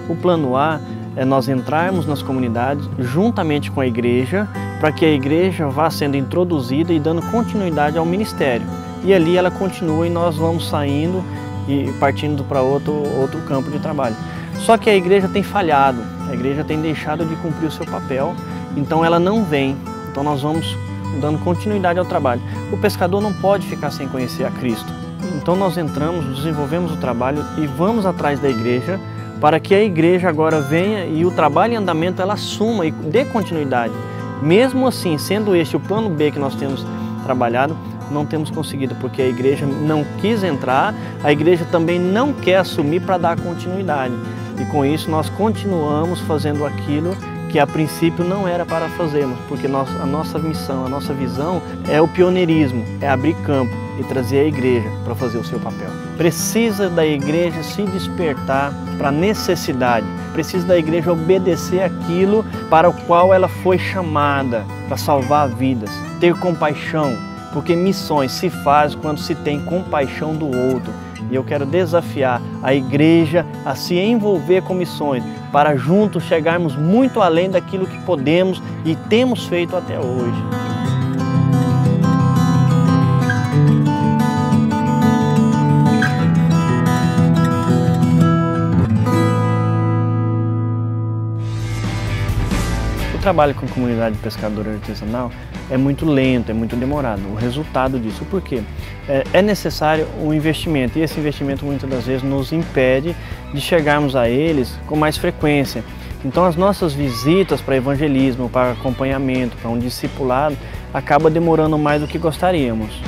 O plano A é nós entrarmos nas comunidades juntamente com a igreja, para que a igreja vá sendo introduzida e dando continuidade ao ministério. E ali ela continua e nós vamos saindo e partindo para outro campo de trabalho. Só que a igreja tem falhado, a igreja tem deixado de cumprir o seu papel, então ela não vem, então nós vamos dando continuidade ao trabalho. O pescador não pode ficar sem conhecer a Cristo. Então nós entramos, desenvolvemos o trabalho e vamos atrás da igreja para que a igreja agora venha e o trabalho em andamento ela assuma e dê continuidade. Mesmo assim, sendo este o plano B que nós temos trabalhado, não temos conseguido, porque a igreja não quis entrar, a igreja também não quer assumir para dar continuidade. E com isso nós continuamos fazendo aquilo que a princípio não era para fazermos, porque a nossa missão, a nossa visão é o pioneirismo, é abrir campo e trazer a igreja para fazer o seu papel. Precisa da igreja se despertar para a necessidade, precisa da igreja obedecer aquilo para o qual ela foi chamada, para salvar vidas, ter compaixão, porque missões se fazem quando se tem compaixão do outro. E eu quero desafiar a igreja a se envolver com missões, para juntos chegarmos muito além daquilo que podemos e temos feito até hoje. O trabalho com a comunidade pescadora artesanal é muito lento, é muito demorado. O resultado disso, por quê? É necessário um investimento e esse investimento muitas das vezes nos impede de chegarmos a eles com mais frequência. Então as nossas visitas para evangelismo, para acompanhamento, para um discipulado, acaba demorando mais do que gostaríamos.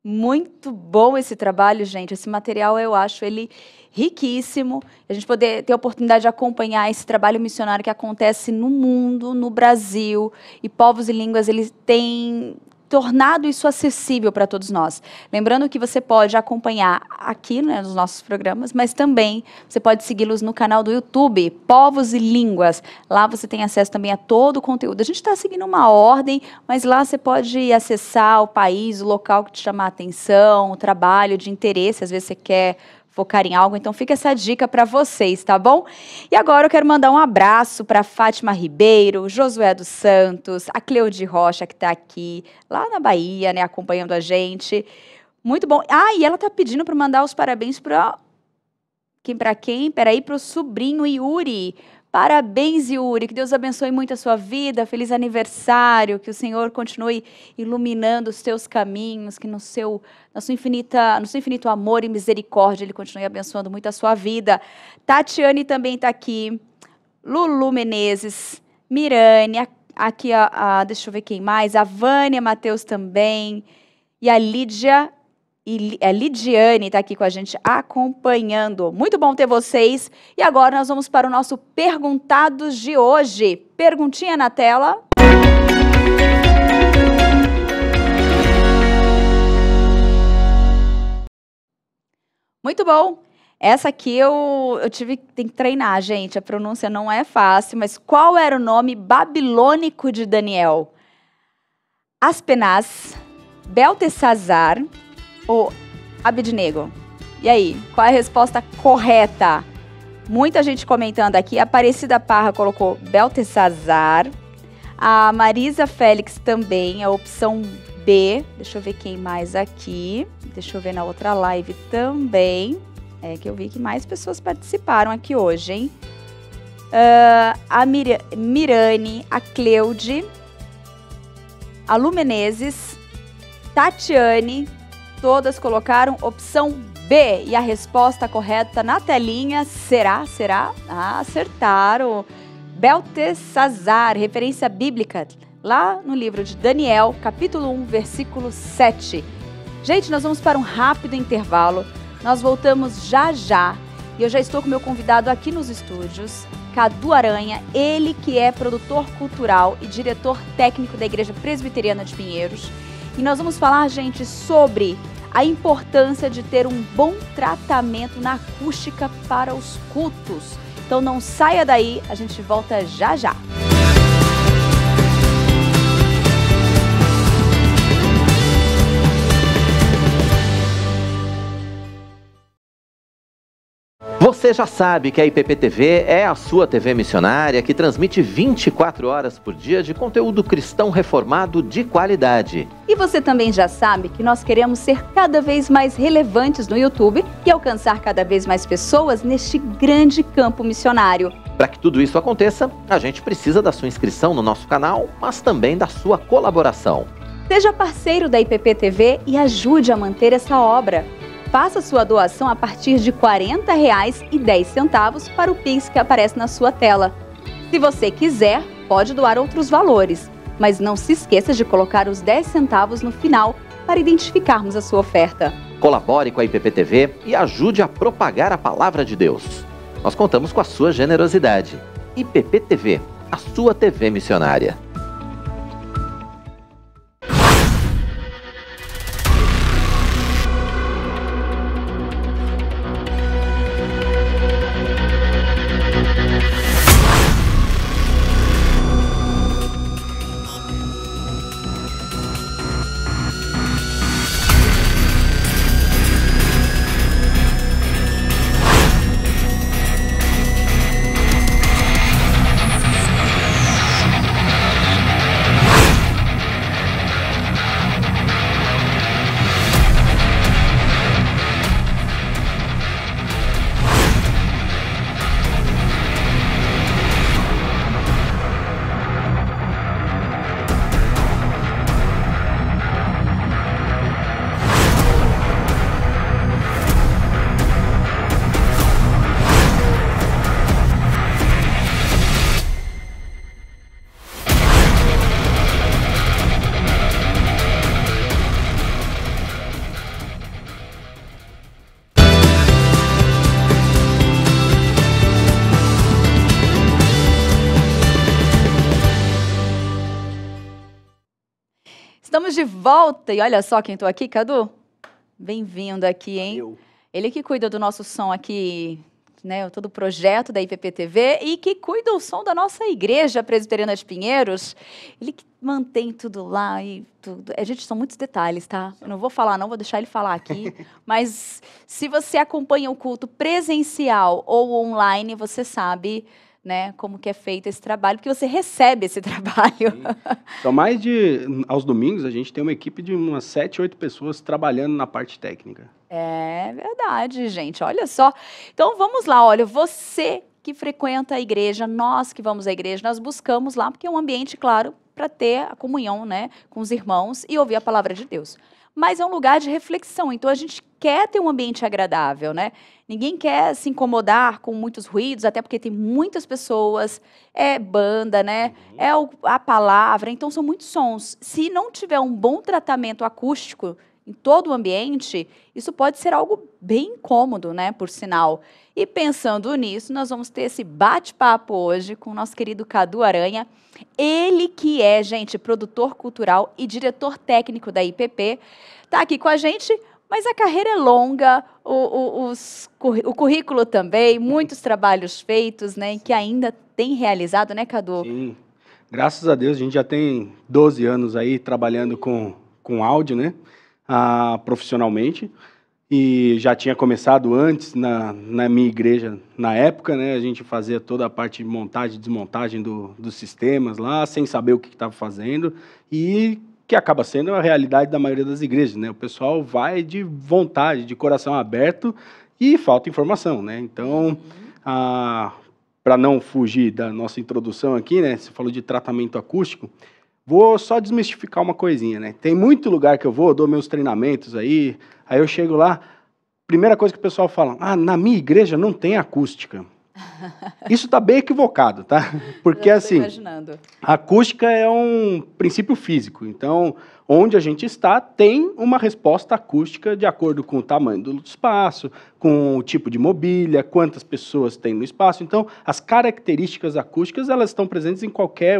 Muito bom esse trabalho, gente. Esse material eu acho ele riquíssimo. A gente poder ter a oportunidade de acompanhar esse trabalho missionário que acontece no mundo, no Brasil. E Povos e Línguas, eles têm tornado isso acessível para todos nós. Lembrando que você pode acompanhar aqui, né, nos nossos programas, mas também você pode segui-los no canal do YouTube, Povos e Línguas. Lá você tem acesso também a todo o conteúdo. A gente está seguindo uma ordem, mas lá você pode acessar o país, o local que te chama a atenção, o trabalho de interesse, às vezes você quer focar em algo, então fica essa dica para vocês, tá bom? E agora eu quero mandar um abraço para Fátima Ribeiro, Josué dos Santos, a Cleudi Rocha, que está aqui, lá na Bahia, né, acompanhando a gente. Muito bom. Ah, e ela está pedindo para mandar os parabéns para quem? Peraí, para o sobrinho Yuri. Parabéns, Yuri, que Deus abençoe muito a sua vida, feliz aniversário, que o Senhor continue iluminando os teus caminhos, que no seu infinito amor e misericórdia Ele continue abençoando muito a sua vida. Tatiane também está aqui, Lulu Menezes, Mirane, aqui deixa eu ver quem mais, a Vânia Mateus também, e a Lídia. E a Lidiane está aqui com a gente acompanhando. Muito bom ter vocês. E agora nós vamos para o nosso Perguntados de hoje. Perguntinha na tela. Muito bom. Essa aqui eu tenho que treinar, gente. A pronúncia não é fácil, mas qual era o nome babilônico de Daniel? Aspenaz, Beltesazar ou Abednego? E aí, qual é a resposta correta? Muita gente comentando aqui. A Aparecida Parra colocou Beltesazar. A Marisa Félix também, a opção B. Deixa eu ver quem mais aqui. Deixa eu ver na outra live também. É que eu vi que mais pessoas participaram aqui hoje, hein? A Mirane, a Cleude, a Lu Menezes, Tatiane, todas colocaram opção B. E a resposta correta na telinha será? Ah, acertaram. Beltesazar, referência bíblica, lá no livro de Daniel, capítulo 1, versículo 7. Gente, nós vamos para um rápido intervalo. Nós voltamos já já. E eu já estou com meu convidado aqui nos estúdios, Cadu Aranha, ele que é produtor cultural e diretor técnico da Igreja Presbiteriana de Pinheiros. E nós vamos falar, gente, sobre a importância de ter um bom tratamento na acústica para os cultos. Então não saia daí, a gente volta já já. Você já sabe que a IPPTV é a sua TV missionária que transmite 24 horas por dia de conteúdo cristão reformado de qualidade. E você também já sabe que nós queremos ser cada vez mais relevantes no YouTube e alcançar cada vez mais pessoas neste grande campo missionário. Para que tudo isso aconteça, a gente precisa da sua inscrição no nosso canal, mas também da sua colaboração. Seja parceiro da IPPTV e ajude a manter essa obra. Faça sua doação a partir de R$ 40,10 para o Pix que aparece na sua tela. Se você quiser, pode doar outros valores, mas não se esqueça de colocar os 10 centavos no final para identificarmos a sua oferta. Colabore com a IPPTV e ajude a propagar a palavra de Deus. Nós contamos com a sua generosidade. IPPTV, a sua TV missionária. Estamos de volta e olha só quem estou aqui, Cadu. Bem-vindo aqui, hein? Eu. Ele que cuida do nosso som aqui, né? Todo o projeto da IPPTV e que cuida do som da nossa Igreja Presbiteriana de Pinheiros. Ele que mantém tudo lá e tudo. Gente, são muitos detalhes, tá? Eu não vou falar, não, vou deixar ele falar aqui. Mas se você acompanha o culto presencial ou online, você sabe, né, como que é feito esse trabalho, porque você recebe esse trabalho. Então, aos domingos, a gente tem uma equipe de umas 7, 8 pessoas trabalhando na parte técnica. É verdade, gente, olha só. Então, vamos lá, olha, você que frequenta a igreja, nós que vamos à igreja, nós buscamos lá, porque é um ambiente, claro, para ter a comunhão, né, com os irmãos e ouvir a palavra de Deus. Mas é um lugar de reflexão, então a gente quer ter um ambiente agradável, né? Ninguém quer se incomodar com muitos ruídos, até porque tem muitas pessoas, é banda, né? É a palavra, então são muitos sons. Se não tiver um bom tratamento acústico em todo o ambiente, isso pode ser algo bem incômodo, né? Por sinal. E pensando nisso, nós vamos ter esse bate-papo hoje com o nosso querido Cadu Aranha. Ele que é, gente, produtor cultural e diretor técnico da IPP, está aqui com a gente, mas a carreira é longa, o currículo também, muitos trabalhos feitos, né, que ainda tem realizado, né, Cadu? Sim, graças a Deus a gente já tem 12 anos aí trabalhando com áudio, né, profissionalmente. E já tinha começado antes na minha igreja, na época, né? A gente fazia toda a parte de montagem e desmontagem dos sistemas lá, sem saber o que estava fazendo, e que acaba sendo a realidade da maioria das igrejas, né? O pessoal vai de vontade, de coração aberto, e falta informação, né? Então, para não fugir da nossa introdução aqui, né? Você falou de tratamento acústico, vou só desmistificar uma coisinha, né? Tem muito lugar que eu vou, dou meus treinamentos aí eu chego lá, primeira coisa que o pessoal fala, na minha igreja não tem acústica. Isso está bem equivocado, tá? Porque assim, a acústica é um princípio físico. Então, onde a gente está, tem uma resposta acústica de acordo com o tamanho do espaço, com o tipo de mobília, quantas pessoas tem no espaço. Então, as características acústicas, elas estão presentes em qualquer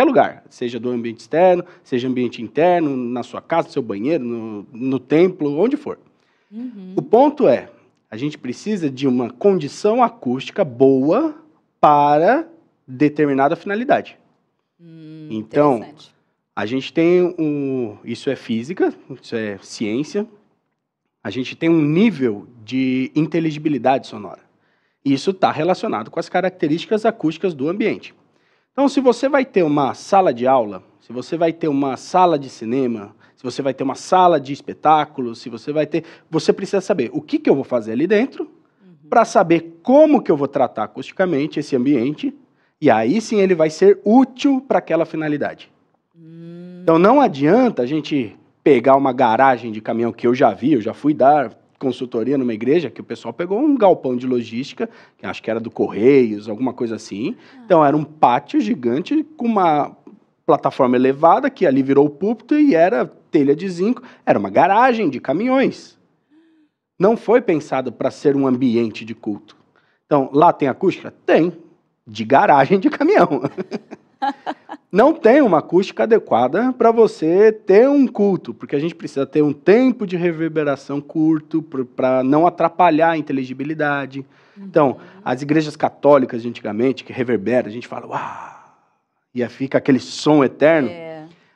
lugar, seja do ambiente externo, seja ambiente interno, na sua casa, no seu banheiro, no templo, onde for. O ponto é, a gente precisa de uma condição acústica boa para determinada finalidade. Então, a gente tem isso é física, isso é ciência, a gente tem um nível de inteligibilidade sonora. E isso está relacionado com as características acústicas do ambiente. Então, se você vai ter uma sala de aula, se você vai ter uma sala de cinema, se você vai ter uma sala de espetáculos, se você vai ter... Você precisa saber o que eu vou fazer ali dentro, para saber como que eu vou tratar acusticamente esse ambiente, e aí sim ele vai ser útil para aquela finalidade. Então não adianta a gente pegar uma garagem de caminhão que eu já fui dar consultoria numa igreja, que o pessoal pegou um galpão de logística, que acho que era do Correios, alguma coisa assim. Então era um pátio gigante com uma plataforma elevada, que ali virou o púlpito e era telha de zinco, era uma garagem de caminhões. Não foi pensado para ser um ambiente de culto. Então, lá tem acústica? Tem, de garagem de caminhão. Não tem uma acústica adequada para você ter um culto, porque a gente precisa ter um tempo de reverberação curto para não atrapalhar a inteligibilidade. Então, as igrejas católicas de antigamente, que reverbera, a gente fala, uau, e fica aquele som eterno.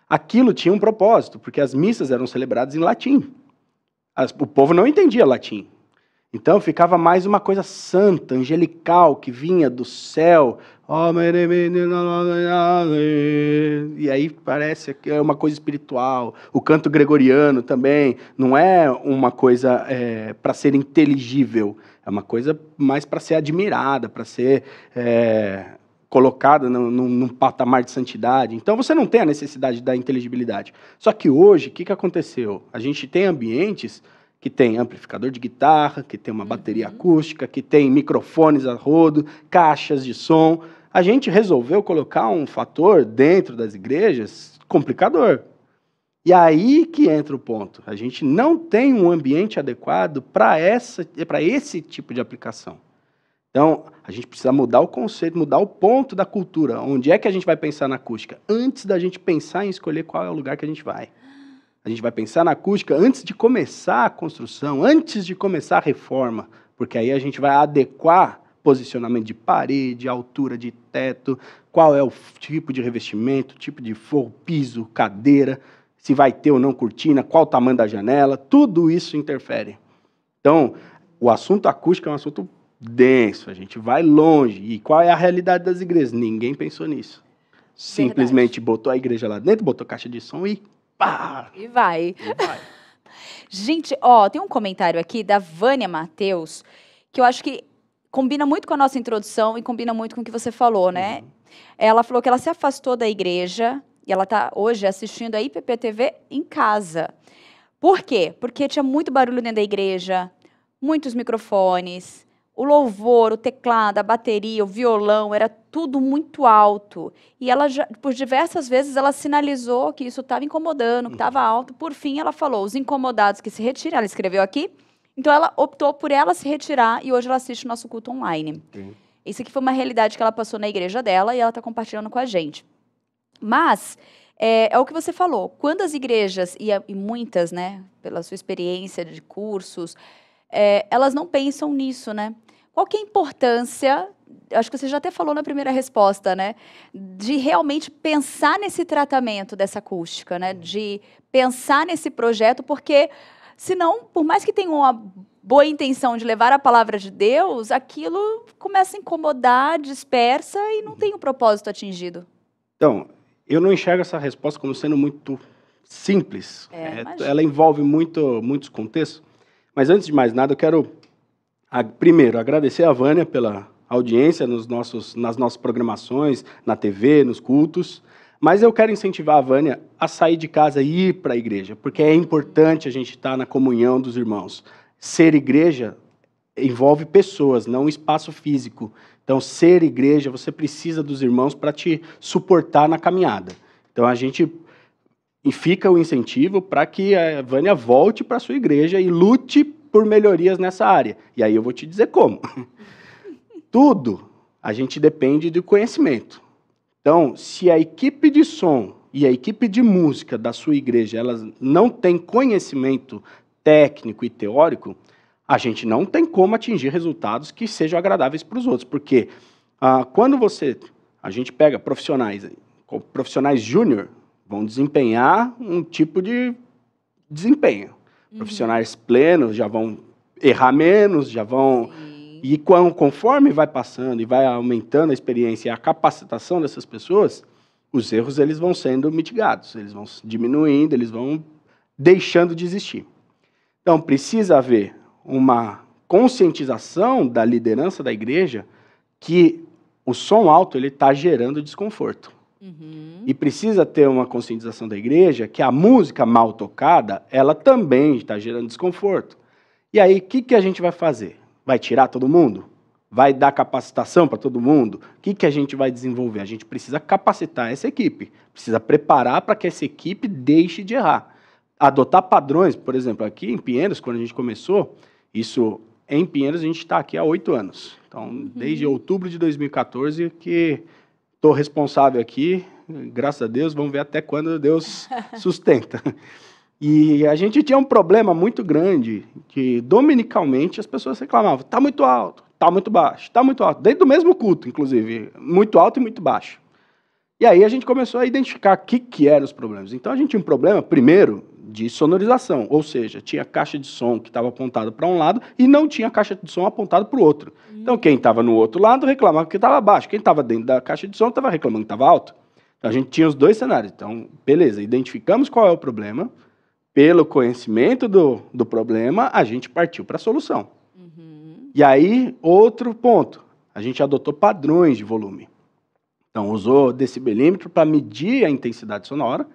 Aquilo tinha um propósito, porque as missas eram celebradas em latim. O povo não entendia latim. Então ficava mais uma coisa santa, angelical, que vinha do céu. E aí parece que é uma coisa espiritual. O canto gregoriano também não é uma coisa para ser inteligível. É uma coisa mais para ser admirada, para ser colocada num patamar de santidade. Então você não tem a necessidade da inteligibilidade. Só que hoje, o que aconteceu? A gente tem ambientes que tem amplificador de guitarra, que tem uma bateria acústica, que tem microfones a rodo, caixas de som. A gente resolveu colocar um fator dentro das igrejas complicador. E aí que entra o ponto. A gente não tem um ambiente adequado para esse tipo de aplicação. Então, a gente precisa mudar o conceito, mudar o ponto da cultura. Onde é que a gente vai pensar na acústica? Antes da gente pensar em escolher qual é o lugar que a gente vai. A gente vai pensar na acústica antes de começar a construção, antes de começar a reforma, porque aí a gente vai adequar posicionamento de parede, altura de teto, qual é o tipo de revestimento, tipo de forro, piso, cadeira, se vai ter ou não cortina, qual o tamanho da janela, tudo isso interfere. Então, o assunto acústica é um assunto denso, a gente vai longe. E qual é a realidade das igrejas? Ninguém pensou nisso. Simplesmente botou a igreja lá dentro, botou caixa de som e pá! E vai. Gente, tem um comentário aqui da Vânia Mateus, que eu acho que combina muito com a nossa introdução e combina muito com o que você falou, né? Ela falou que ela se afastou da igreja e ela está hoje assistindo a IPPTV em casa. Por quê? Porque tinha muito barulho dentro da igreja, muitos microfones, o louvor, o teclado, a bateria, o violão, era tudo muito alto. E ela, por diversas vezes, ela sinalizou que isso estava incomodando, que estava alto. Por fim, ela falou, os incomodados que se retiram, ela escreveu aqui. Então, ela optou por ela se retirar e hoje ela assiste o nosso culto online. Isso aqui foi uma realidade que ela passou na igreja dela e ela está compartilhando com a gente. Mas, é o que você falou, quando as igrejas, e muitas, né, pela sua experiência de cursos, elas não pensam nisso, né? Qual que é a importância, acho que você já até falou na primeira resposta, né? De realmente pensar nesse tratamento dessa acústica, né? De pensar nesse projeto, porque senão, por mais que tenha uma boa intenção de levar a palavra de Deus, aquilo começa a incomodar, dispersa e não tem o propósito atingido. Então, eu não enxergo essa resposta como sendo muito simples. Ela envolve muitos contextos. Mas antes de mais nada, eu quero, primeiro, agradecer a Vânia pela audiência nas nossas programações, na TV, nos cultos. Mas eu quero incentivar a Vânia a sair de casa e ir para a igreja, porque é importante a gente estar na comunhão dos irmãos. Ser igreja envolve pessoas, não um espaço físico. Então, ser igreja, você precisa dos irmãos para te suportar na caminhada. Então, a gente fica o incentivo para que a Vânia volte para a sua igreja e lute por melhorias nessa área. E aí eu vou te dizer como. Tudo a gente depende do conhecimento. Então, se a equipe de som e a equipe de música da sua igreja elas não têm conhecimento técnico e teórico, a gente não tem como atingir resultados que sejam agradáveis para os outros. Porque quando a gente pega profissionais júnior, vão desempenhar um tipo de desempenho. Profissionais plenos já vão errar menos, já vão... E conforme vai passando e vai aumentando a experiência e a capacitação dessas pessoas, os erros eles vão sendo mitigados, eles vão diminuindo, eles vão deixando de existir. Então, precisa haver uma conscientização da liderança da igreja que o som alto está gerando desconforto. E precisa ter uma conscientização da igreja que a música mal tocada, ela também está gerando desconforto. E aí, o que a gente vai fazer? Vai tirar todo mundo? Vai dar capacitação para todo mundo? O que a gente vai desenvolver? A gente precisa capacitar essa equipe, precisa preparar para que essa equipe deixe de errar. Adotar padrões, por exemplo, aqui em Pinheiros, quando a gente começou, em Pinheiros a gente está aqui há 8 anos. Então, desde outubro de 2014 que estou responsável aqui, graças a Deus, vamos ver até quando Deus sustenta. E a gente tinha um problema muito grande, que dominicalmente as pessoas reclamavam, está muito alto, está muito baixo, está muito alto, dentro do mesmo culto, inclusive, muito alto e muito baixo. E aí a gente começou a identificar o que eram os problemas. Então a gente tinha um problema, primeiro, de sonorização, ou seja, tinha caixa de som que estava apontada para um lado e não tinha caixa de som apontada para o outro. Então quem estava no outro lado reclamava que estava baixo, quem estava dentro da caixa de som estava reclamando que estava alto. Então a gente tinha os dois cenários. Então, beleza, identificamos qual é o problema, pelo conhecimento do problema, a gente partiu para a solução. E aí, outro ponto, a gente adotou padrões de volume. Então, usou decibelímetro para medir a intensidade sonora,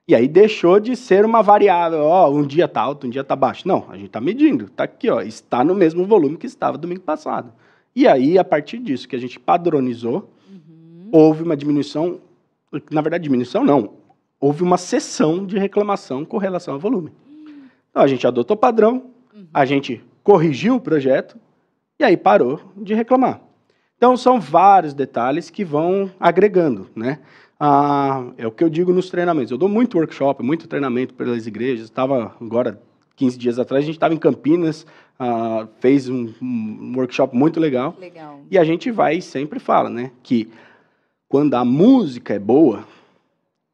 e aí deixou de ser uma variável, um dia está alto, um dia está baixo. Não, a gente está medindo, está aqui, está no mesmo volume que estava domingo passado. E aí, a partir disso que a gente padronizou, houve uma diminuição, na verdade, diminuição não, houve uma cessão de reclamação com relação ao volume. Então, a gente adotou padrão, a gente corrigiu o projeto, e aí parou de reclamar. Então, são vários detalhes que vão agregando, né? É o que eu digo nos treinamentos. Eu dou muito workshop, muito treinamento pelas igrejas. Estava agora, 15 dias atrás, a gente estava em Campinas, fez um workshop muito legal. E a gente vai e sempre fala, né, que quando a música é boa,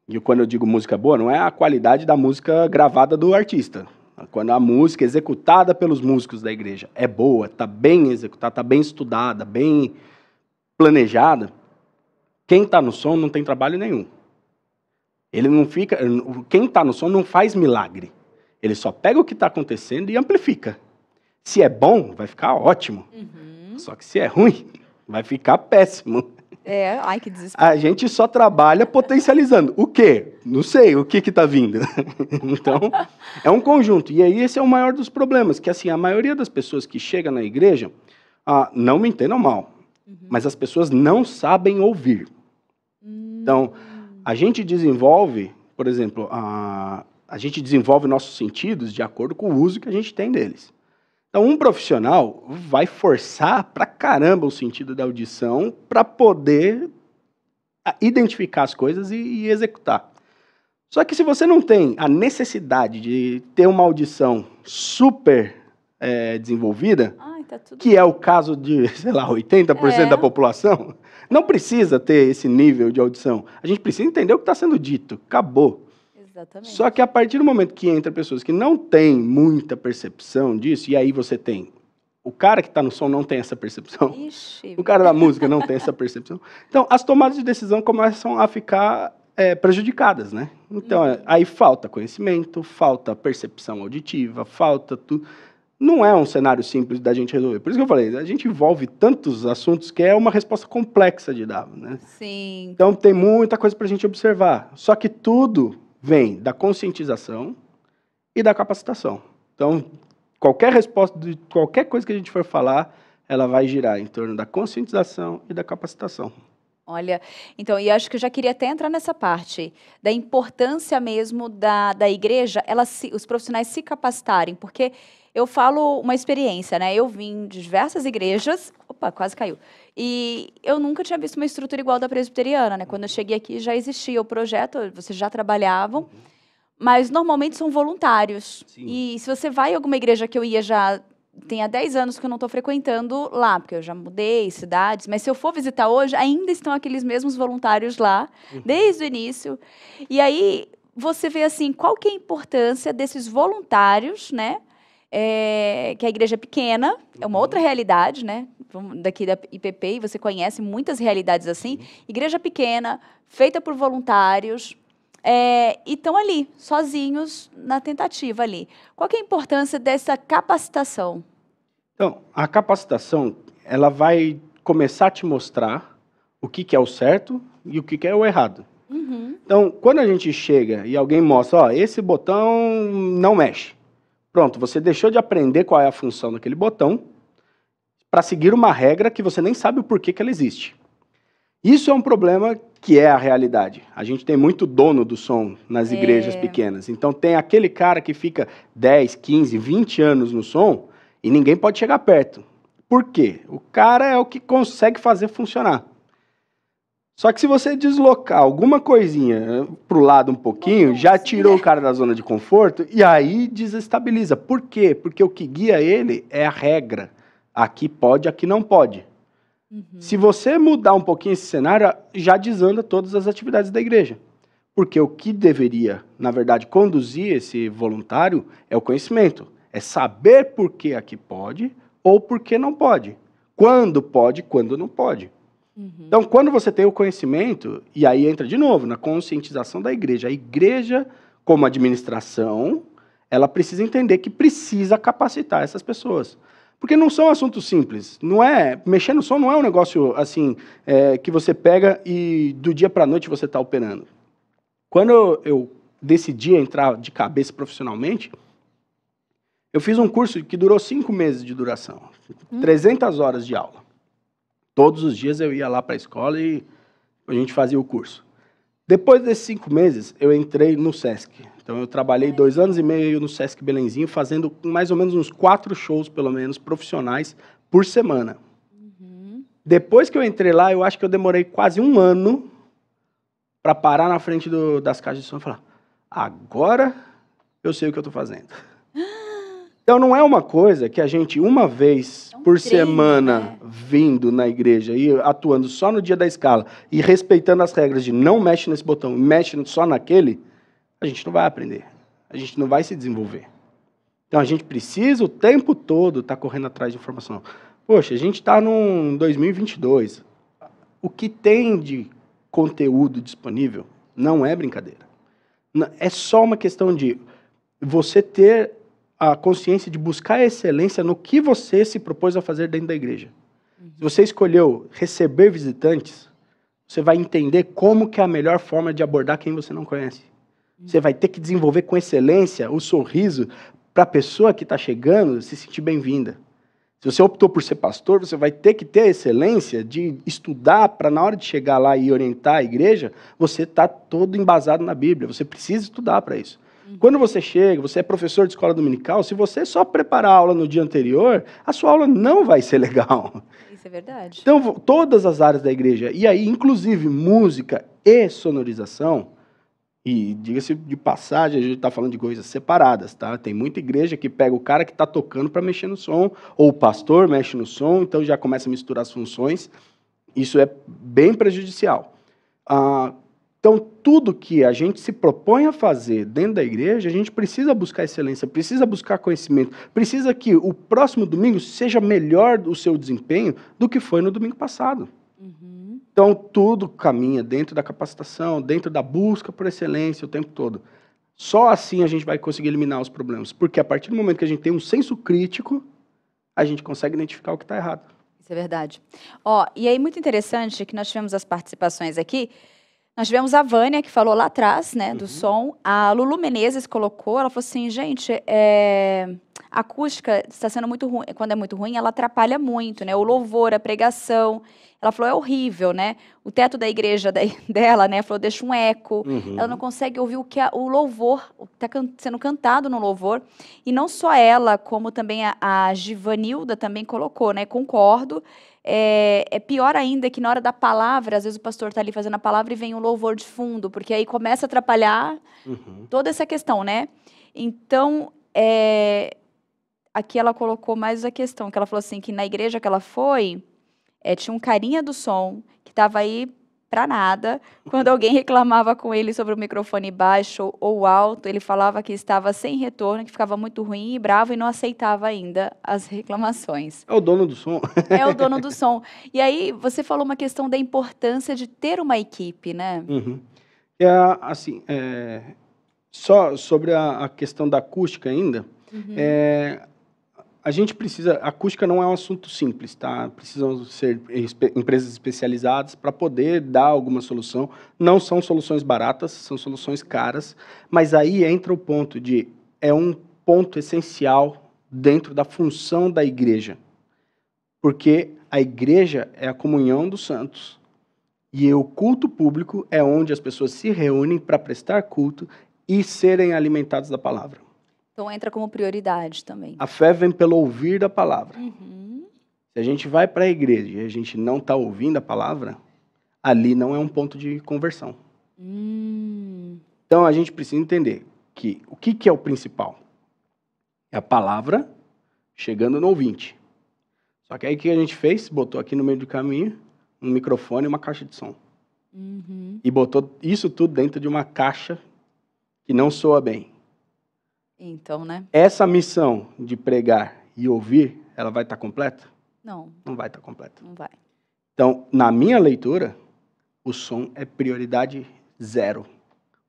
e quando eu digo música boa, não é a qualidade da música gravada do artista. Quando a música executada pelos músicos da igreja é boa, está bem executada, está bem estudada, bem planejada, quem está no som não tem trabalho nenhum. Ele não fica, quem está no som não faz milagre. Ele só pega o que está acontecendo e amplifica. Se é bom, vai ficar ótimo. Só que se é ruim, vai ficar péssimo. Ai, que desespero. A gente só trabalha potencializando. O quê? Não sei o que está vindo. Então, é um conjunto. E aí esse é o maior dos problemas, que assim, a maioria das pessoas que chegam na igreja, não me entendam mal, mas as pessoas não sabem ouvir. Então, a gente desenvolve, por exemplo, a gente desenvolve nossos sentidos de acordo com o uso que a gente tem deles. Então, um profissional vai forçar pra caramba o sentido da audição para poder identificar as coisas e executar. Só que se você não tem a necessidade de ter uma audição super desenvolvida, que é o caso de, sei lá, 80% da população, não precisa ter esse nível de audição. A gente precisa entender o que está sendo dito. Acabou. Exatamente. Só que a partir do momento que entra pessoas que não têm muita percepção disso, e aí você tem o cara que está no som não tem essa percepção, o cara da música não tem essa percepção. Então, as tomadas de decisão começam a ficar prejudicadas, né? Então, aí falta conhecimento, falta percepção auditiva, falta tudo. Não é um cenário simples da gente resolver. Por isso que eu falei, a gente envolve tantos assuntos que é uma resposta complexa de dar, né? Sim. Então, tem muita coisa para a gente observar. Só que tudo vem da conscientização e da capacitação. Então, qualquer resposta de qualquer coisa que a gente for falar, ela vai girar em torno da conscientização e da capacitação. Olha, então, e acho que eu já queria até entrar nessa parte da importância mesmo da igreja, os profissionais se capacitarem, porque eu falo uma experiência, né? Eu vim de diversas igrejas, opa, quase caiu, e eu nunca tinha visto uma estrutura igual da presbiteriana, né? Quando eu cheguei aqui já existia o projeto, vocês já trabalhavam, mas normalmente são voluntários. Sim. E se você vai em alguma igreja que eu ia já... Tem há 10 anos que eu não estou frequentando lá, porque eu já mudei cidades, mas se eu for visitar hoje, ainda estão aqueles mesmos voluntários lá, desde o início. E aí, você vê assim, qual que é a importância desses voluntários, né? Que a igreja é pequena, é uma outra realidade, né? Daqui da IPP, e você conhece muitas realidades assim. Igreja pequena, feita por voluntários... e estão ali, sozinhos, na tentativa ali. Qual que é a importância dessa capacitação? Então, a capacitação, ela vai começar a te mostrar o que é o certo e o que é o errado. Então, quando a gente chega e alguém mostra, ó, esse botão não mexe. Pronto, você deixou de aprender qual é a função daquele botão para seguir uma regra que você nem sabe o porquê que ela existe. Isso é um problema que é a realidade. A gente tem muito dono do som nas igrejas pequenas. Então tem aquele cara que fica 10, 15, 20 anos no som e ninguém pode chegar perto. Por quê? O cara é o que consegue fazer funcionar. Só que se você deslocar alguma coisinha pro lado um pouquinho, já tirou o cara da zona de conforto e aí desestabiliza. Por quê? Porque o que guia ele é a regra. Aqui pode, aqui não pode. Se você mudar um pouquinho esse cenário, já desanda todas as atividades da igreja. Porque o que deveria, na verdade, conduzir esse voluntário é o conhecimento. É saber por que aqui pode ou por que não pode. Quando pode, quando não pode. Então, quando você tem o conhecimento, e aí entra de novo na conscientização da igreja. A igreja, como administração, ela precisa entender que precisa capacitar essas pessoas. Porque não são assuntos simples, não é, mexer no som não é um negócio assim, que você pega e do dia para a noite você está operando. Quando eu decidi entrar de cabeça profissionalmente, eu fiz um curso que durou 5 meses de duração, 300 horas de aula. Todos os dias eu ia lá para a escola e a gente fazia o curso. Depois desses 5 meses, eu entrei no SESC. Então, eu trabalhei 2 anos e meio no SESC Belenzinho, fazendo mais ou menos uns 4 shows, pelo menos, profissionais, por semana. Depois que eu entrei lá, eu acho que eu demorei quase 1 ano para parar na frente das caixas de som e falar, agora eu sei o que eu estou fazendo. Então, não é uma coisa que a gente, uma vez por semana, vindo na igreja e atuando só no dia da escala e respeitando as regras de não mexe nesse botão, mexe só naquele, a gente não vai aprender. A gente não vai se desenvolver. Então, a gente precisa o tempo todo estar correndo atrás de informação. Poxa, a gente está num 2022. O que tem de conteúdo disponível não é brincadeira. É só uma questão de você ter a consciência de buscar a excelência no que você se propôs a fazer dentro da igreja. Se você escolheu receber visitantes, você vai entender como que é a melhor forma de abordar quem você não conhece. Você vai ter que desenvolver com excelência o sorriso para a pessoa que está chegando se sentir bem-vinda. Se você optou por ser pastor, você vai ter que ter a excelência de estudar para, na hora de chegar lá e orientar a igreja, você está todo embasado na Bíblia. Você precisa estudar para isso. Quando você chega, você é professor de escola dominical, se você só preparar a aula no dia anterior, a sua aula não vai ser legal. Isso é verdade. Então, todas as áreas da igreja, e aí, inclusive, música e sonorização, e diga-se de passagem, a gente está falando de coisas separadas, tá? Tem muita igreja que pega o cara que está tocando para mexer no som, ou o pastor mexe no som, então já começa a misturar as funções. Isso é bem prejudicial. Então, tudo que a gente se propõe a fazer dentro da igreja, a gente precisa buscar excelência, precisa buscar conhecimento, precisa que o próximo domingo seja melhor o seu desempenho do que foi no domingo passado. Então, tudo caminha dentro da capacitação, dentro da busca por excelência o tempo todo. Só assim a gente vai conseguir eliminar os problemas, porque a partir do momento que a gente tem um senso crítico, a gente consegue identificar o que está errado. Isso é verdade. E aí, muito interessante que nós tivemos as participações aqui, Nós tivemos a Vânia, que falou lá atrás, né, do som. A Lulu Menezes colocou, ela falou assim, gente, a acústica está sendo muito ruim. Quando é muito ruim, ela atrapalha muito, né? O louvor, a pregação. Ela falou, é horrível, né? O teto da igreja dela, né, falou, deixa um eco. Ela não consegue ouvir o louvor, o que está sendo cantado no louvor. E não só ela, como também a Givanilda também colocou, né? Concordo. É pior ainda que na hora da palavra, às vezes o pastor está ali fazendo a palavra e vem um louvor de fundo, porque aí começa a atrapalhar toda essa questão, né? Então, aqui ela colocou mais a questão, que ela falou assim, que na igreja que ela foi, tinha um carinha do som, que estava aí para nada. Quando alguém reclamava com ele sobre o microfone baixo ou alto, ele falava que estava sem retorno, que ficava muito ruim e bravo e não aceitava ainda as reclamações. É o dono do som. É o dono do som. E aí, você falou uma questão da importância de ter uma equipe, né? Assim, só sobre a questão da acústica ainda, a gente precisa... A acústica não é um assunto simples, tá? Precisam ser empresas especializadas para poder dar alguma solução. Não são soluções baratas, são soluções caras, mas aí entra o ponto de... É um ponto essencial dentro da função da igreja. Porque a igreja é a comunhão dos santos. E o culto público é onde as pessoas se reúnem para prestar culto e serem alimentadas da palavra. Então entra como prioridade também. A fé vem pelo ouvir da palavra. Se a gente vai para a igreja e a gente não está ouvindo a palavra, ali não é um ponto de conversão. Então a gente precisa entender que o que é o principal? É a palavra chegando no ouvinte. Só que aí o que a gente fez? Botou aqui no meio do caminho um microfone e uma caixa de som. E botou isso tudo dentro de uma caixa que não soa bem. Então, né? Essa missão de pregar e ouvir, ela vai estar completa? Não. Não vai estar completa. Não vai. Então, na minha leitura, o som é prioridade 0.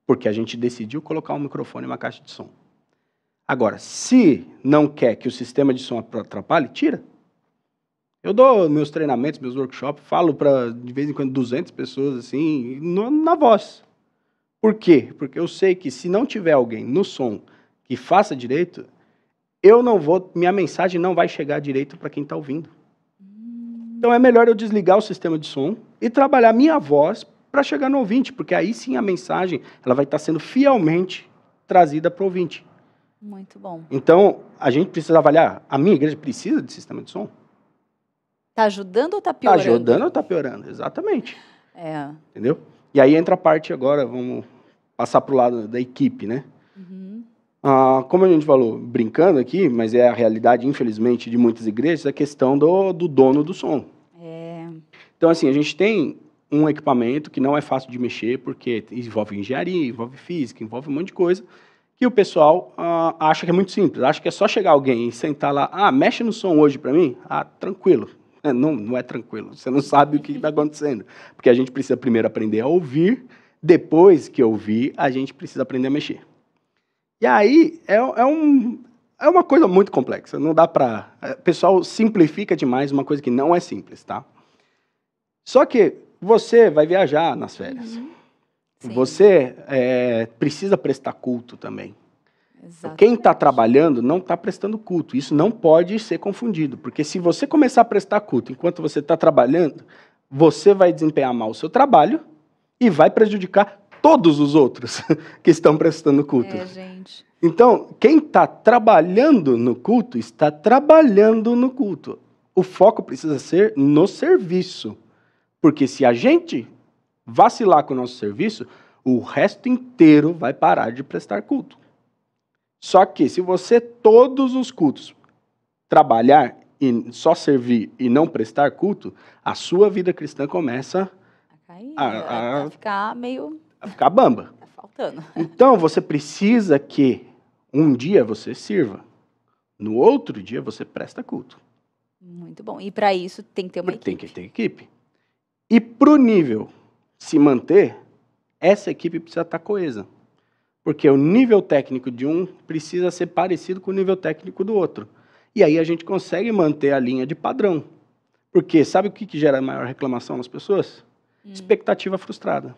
Porque a gente decidiu colocar um microfone e uma caixa de som. Agora, se não quer que o sistema de som atrapalhe, tira. Eu dou meus treinamentos, meus workshops, falo para, de vez em quando, 200 pessoas, assim, na voz. Por quê? Porque eu sei que se não tiver alguém no som que faça direito, minha mensagem não vai chegar direito para quem está ouvindo. Então é melhor eu desligar o sistema de som e trabalhar minha voz para chegar no ouvinte, porque aí sim a mensagem ela vai estar sendo fielmente trazida para o ouvinte. Muito bom. Então, a gente precisa avaliar, a minha igreja precisa de sistema de som? Está ajudando ou está piorando? Está ajudando ou está piorando, exatamente. É. Entendeu? E aí entra a parte agora, vamos passar para o lado da equipe, né? Como a gente falou, brincando aqui, mas é a realidade, infelizmente, de muitas igrejas, a questão do dono do som. Então, assim, a gente tem um equipamento que não é fácil de mexer, porque envolve engenharia, envolve física, envolve um monte de coisa, que o pessoal acha que é muito simples, acha que é só chegar alguém e sentar lá, mexe no som hoje para mim? Tranquilo. Não é tranquilo, você não sabe o que está acontecendo, porque a gente precisa primeiro aprender a ouvir, depois que ouvir, a gente precisa aprender a mexer. E aí, é uma coisa muito complexa, não dá para... O pessoal simplifica demais uma coisa que não é simples, tá? Só que você vai viajar nas férias. Você precisa prestar culto também. Exatamente. Quem está trabalhando não está prestando culto. Isso não pode ser confundido, porque se você começar a prestar culto enquanto você está trabalhando, você vai desempenhar mal o seu trabalho e vai prejudicar todos os outros que estão prestando culto. Gente. Então, quem está trabalhando no culto, está trabalhando no culto. O foco precisa ser no serviço. Porque se a gente vacilar com o nosso serviço, o resto inteiro vai parar de prestar culto. Só que se você, todos os cultos, trabalhar e só servir e não prestar culto, a sua vida cristã começa a ficar meio... A ficar bamba. Tá faltando. Então, você precisa que um dia você sirva, no outro dia você presta culto. Muito bom. E para isso tem que ter uma equipe. Tem que ter equipe. E para o nível se manter, essa equipe precisa estar coesa. Porque o nível técnico de um precisa ser parecido com o nível técnico do outro. E aí a gente consegue manter a linha de padrão. Porque sabe o que gera maior reclamação nas pessoas? Expectativa frustrada.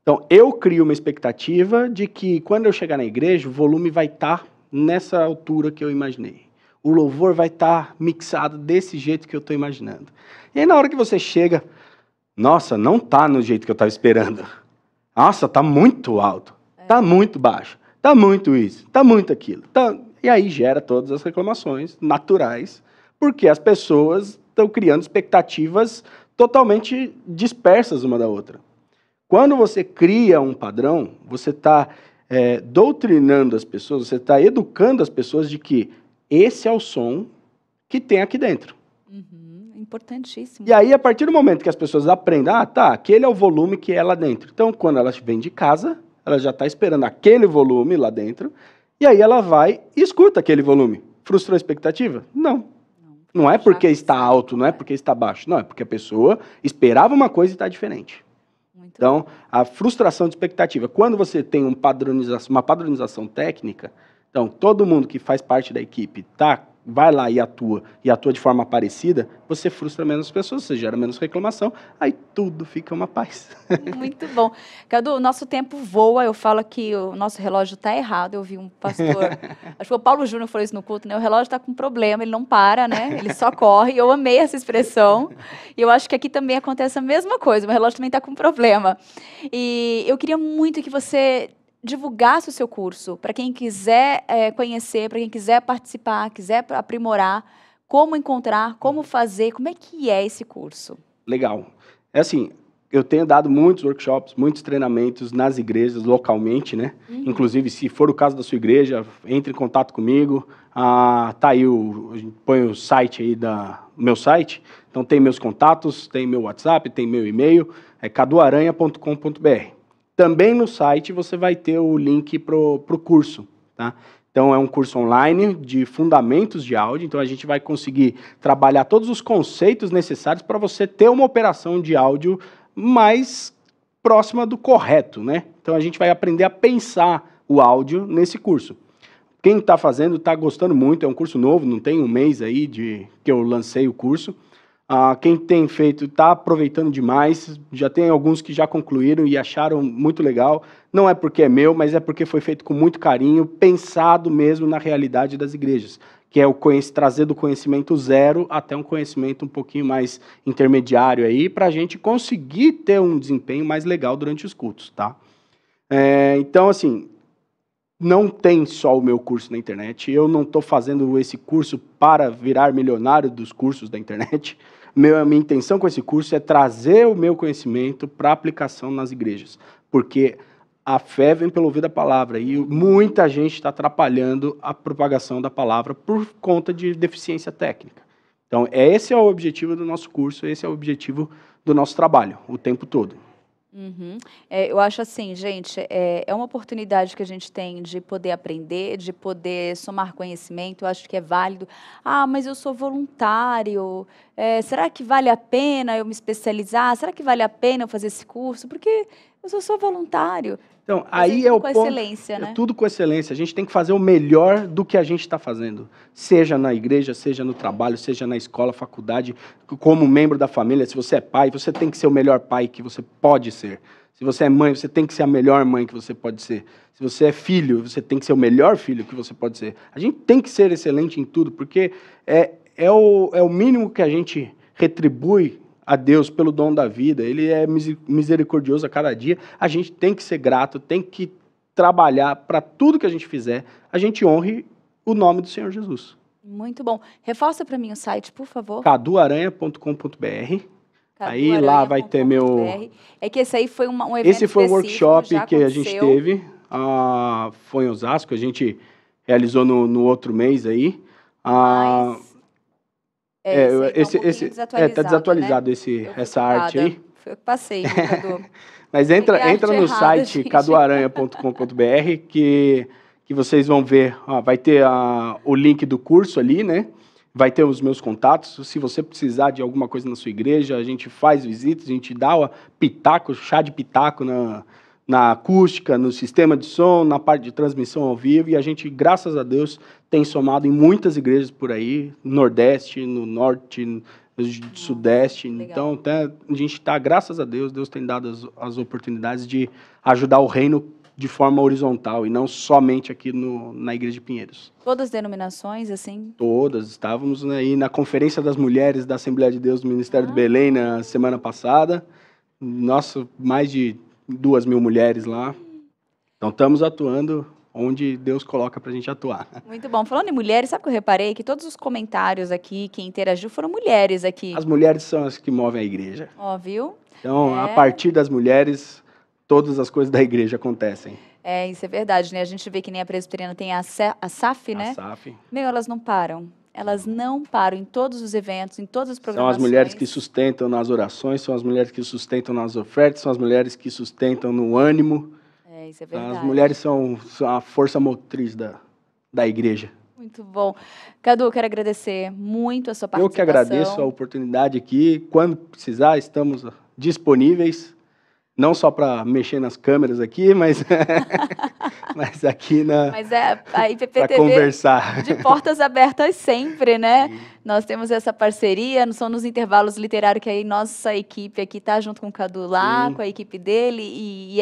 Então, eu crio uma expectativa de que quando eu chegar na igreja, o volume vai estar nessa altura que eu imaginei. O louvor vai estar mixado desse jeito que eu estou imaginando. E aí, na hora que você chega, nossa, não está no jeito que eu estava esperando. Nossa, está muito alto, está muito baixo, está muito isso, está muito aquilo. E aí gera todas as reclamações naturais, porque as pessoas estão criando expectativas totalmente dispersas uma da outra. Quando você cria um padrão, você está doutrinando as pessoas, você está educando as pessoas de que esse é o som que tem aqui dentro. Importantíssimo. E aí, a partir do momento que as pessoas aprendem, aquele é o volume que é lá dentro. Então, quando ela vem de casa, ela já está esperando aquele volume lá dentro, e aí ela vai e escuta aquele volume. Frustrou a expectativa? Não. Não é porque está alto, não é porque está baixo. Não, é porque a pessoa esperava uma coisa e está diferente. Então, a frustração de expectativa. Quando você tem uma padronização técnica, então, todo mundo que faz parte da equipe vai lá e atua de forma parecida, você frustra menos pessoas, você gera menos reclamação, aí tudo fica uma paz. Muito bom. Cadu, o nosso tempo voa, eu falo que o nosso relógio está errado, eu vi um pastor, acho que o Paulo Júnior falou isso no culto, né? O relógio está com problema, ele não para, né? Ele só corre, eu amei essa expressão, e eu acho que aqui também acontece a mesma coisa, o relógio também está com problema. E eu queria muito que você divulgasse o seu curso, para quem quiser conhecer, para quem quiser participar, quiser aprimorar, como encontrar, como fazer, como é que é esse curso? Legal. É assim, eu tenho dado muitos workshops, muitos treinamentos nas igrejas, localmente, né? Inclusive, se for o caso da sua igreja, entre em contato comigo. Tá aí, põe o site aí meu site. Então, tem meus contatos, tem meu WhatsApp, tem meu e-mail, é caduaranha.com.br. Também no site você vai ter o link para o curso, tá? Então, é um curso online de fundamentos de áudio, então a gente vai conseguir trabalhar todos os conceitos necessários para você ter uma operação de áudio mais próxima do correto, né? Então, a gente vai aprender a pensar o áudio nesse curso. Quem está fazendo está gostando muito, é um curso novo, não tem um mês aí que eu lancei o curso. Quem tem feito está aproveitando demais, já tem alguns que já concluíram e acharam muito legal. Não é porque é meu, mas é porque foi feito com muito carinho, pensado mesmo na realidade das igrejas, que é trazer do conhecimento zero até um conhecimento um pouquinho mais intermediário aí, para a gente conseguir ter um desempenho mais legal durante os cultos, tá? Então, assim, não tem só o meu curso na internet, eu não estou fazendo esse curso para virar milionário dos cursos da internet. A minha intenção com esse curso é trazer o meu conhecimento para aplicação nas igrejas, porque a fé vem pelo ouvir da palavra, e muita gente está atrapalhando a propagação da palavra por conta de deficiência técnica. Então, esse é o objetivo do nosso curso, esse é o objetivo do nosso trabalho, o tempo todo. Eu acho assim, gente, é uma oportunidade que a gente tem de poder aprender, de poder somar conhecimento, eu acho que é válido. Mas eu sou voluntário, será que vale a pena eu me especializar? Será que vale a pena eu fazer esse curso? Porque eu só sou voluntário. Então, aí é o ponto, excelência, né? Tudo com excelência. A gente tem que fazer o melhor do que a gente está fazendo. Seja na igreja, seja no trabalho, seja na escola, faculdade, como membro da família. Se você é pai, você tem que ser o melhor pai que você pode ser. Se você é mãe, você tem que ser a melhor mãe que você pode ser. Se você é filho, você tem que ser o melhor filho que você pode ser. A gente tem que ser excelente em tudo, porque é o mínimo que a gente retribui a Deus pelo dom da vida. Ele é misericordioso a cada dia. A gente tem que ser grato, tem que trabalhar para tudo que a gente fizer, a gente honre o nome do Senhor Jesus. Muito bom. Reforça para mim o site, por favor. caduaranha.com.br. Aí lá vai ter meu... É que esse aí foi um evento Esse foi um workshop que a gente teve. Foi em Osasco, a gente realizou no outro mês aí. Tá desatualizado, né? Essa arte aí. Foi o que passei, Cadu. Mas entra no site caduaranha.com.br que vocês vão ver, vai ter o link do curso ali, né? Vai ter os meus contatos. Se você precisar de alguma coisa na sua igreja, a gente faz visitas, a gente dá chá de pitaco na acústica, no sistema de som, na parte de transmissão ao vivo, e a gente, graças a Deus, tem somado em muitas igrejas por aí, no Nordeste, no Norte, Sudeste. Então, até a gente está, graças a Deus, Deus tem dado as oportunidades de ajudar o reino de forma horizontal e não somente aqui na Igreja de Pinheiros. Todas as denominações, assim? Todas. Estávamos aí na Conferência das Mulheres da Assembleia de Deus do Ministério do Belém na semana passada. Nossa, mais de 2.000 mulheres lá. Então, estamos atuando onde Deus coloca pra gente atuar. Muito bom. Falando em mulheres, sabe o que eu reparei? Que todos os comentários aqui, quem interagiu, foram mulheres aqui. As mulheres são as que movem a igreja. Ó, viu? Então, a partir das mulheres, todas as coisas da igreja acontecem. É, isso é verdade, né? A gente vê que nem a presbiteriana tem a SAF, né? A SAF. Meu, elas não param. Elas não param em todos os eventos, em todas as programações. São as mulheres que sustentam nas orações, são as mulheres que sustentam nas ofertas, são as mulheres que sustentam no ânimo. É, isso é verdade. As mulheres são a força motriz da igreja. Muito bom. Cadu, quero agradecer muito a sua participação. Eu que agradeço a oportunidade aqui. Quando precisar, estamos disponíveis. Não só para mexer nas câmeras aqui, mas, mas aqui Mas a IPPTV conversar. De portas abertas sempre, né? Sim. Nós temos essa parceria, são nos intervalos literários que aí nossa equipe aqui tá junto com o Cadu lá, com a equipe dele, e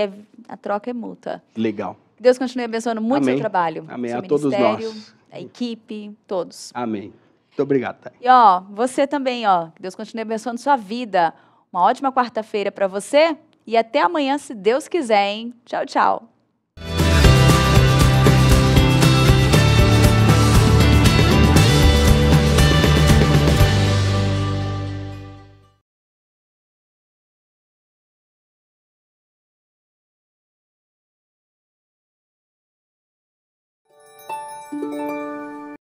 a troca é mútua. Legal. Deus continue abençoando muito o seu trabalho. Amém. Seu a todos nós. A equipe, todos. Amém. Muito obrigado, Thay. E você também, que Deus continue abençoando sua vida. Uma ótima quarta-feira para você. E até amanhã, se Deus quiser, hein? Tchau, tchau.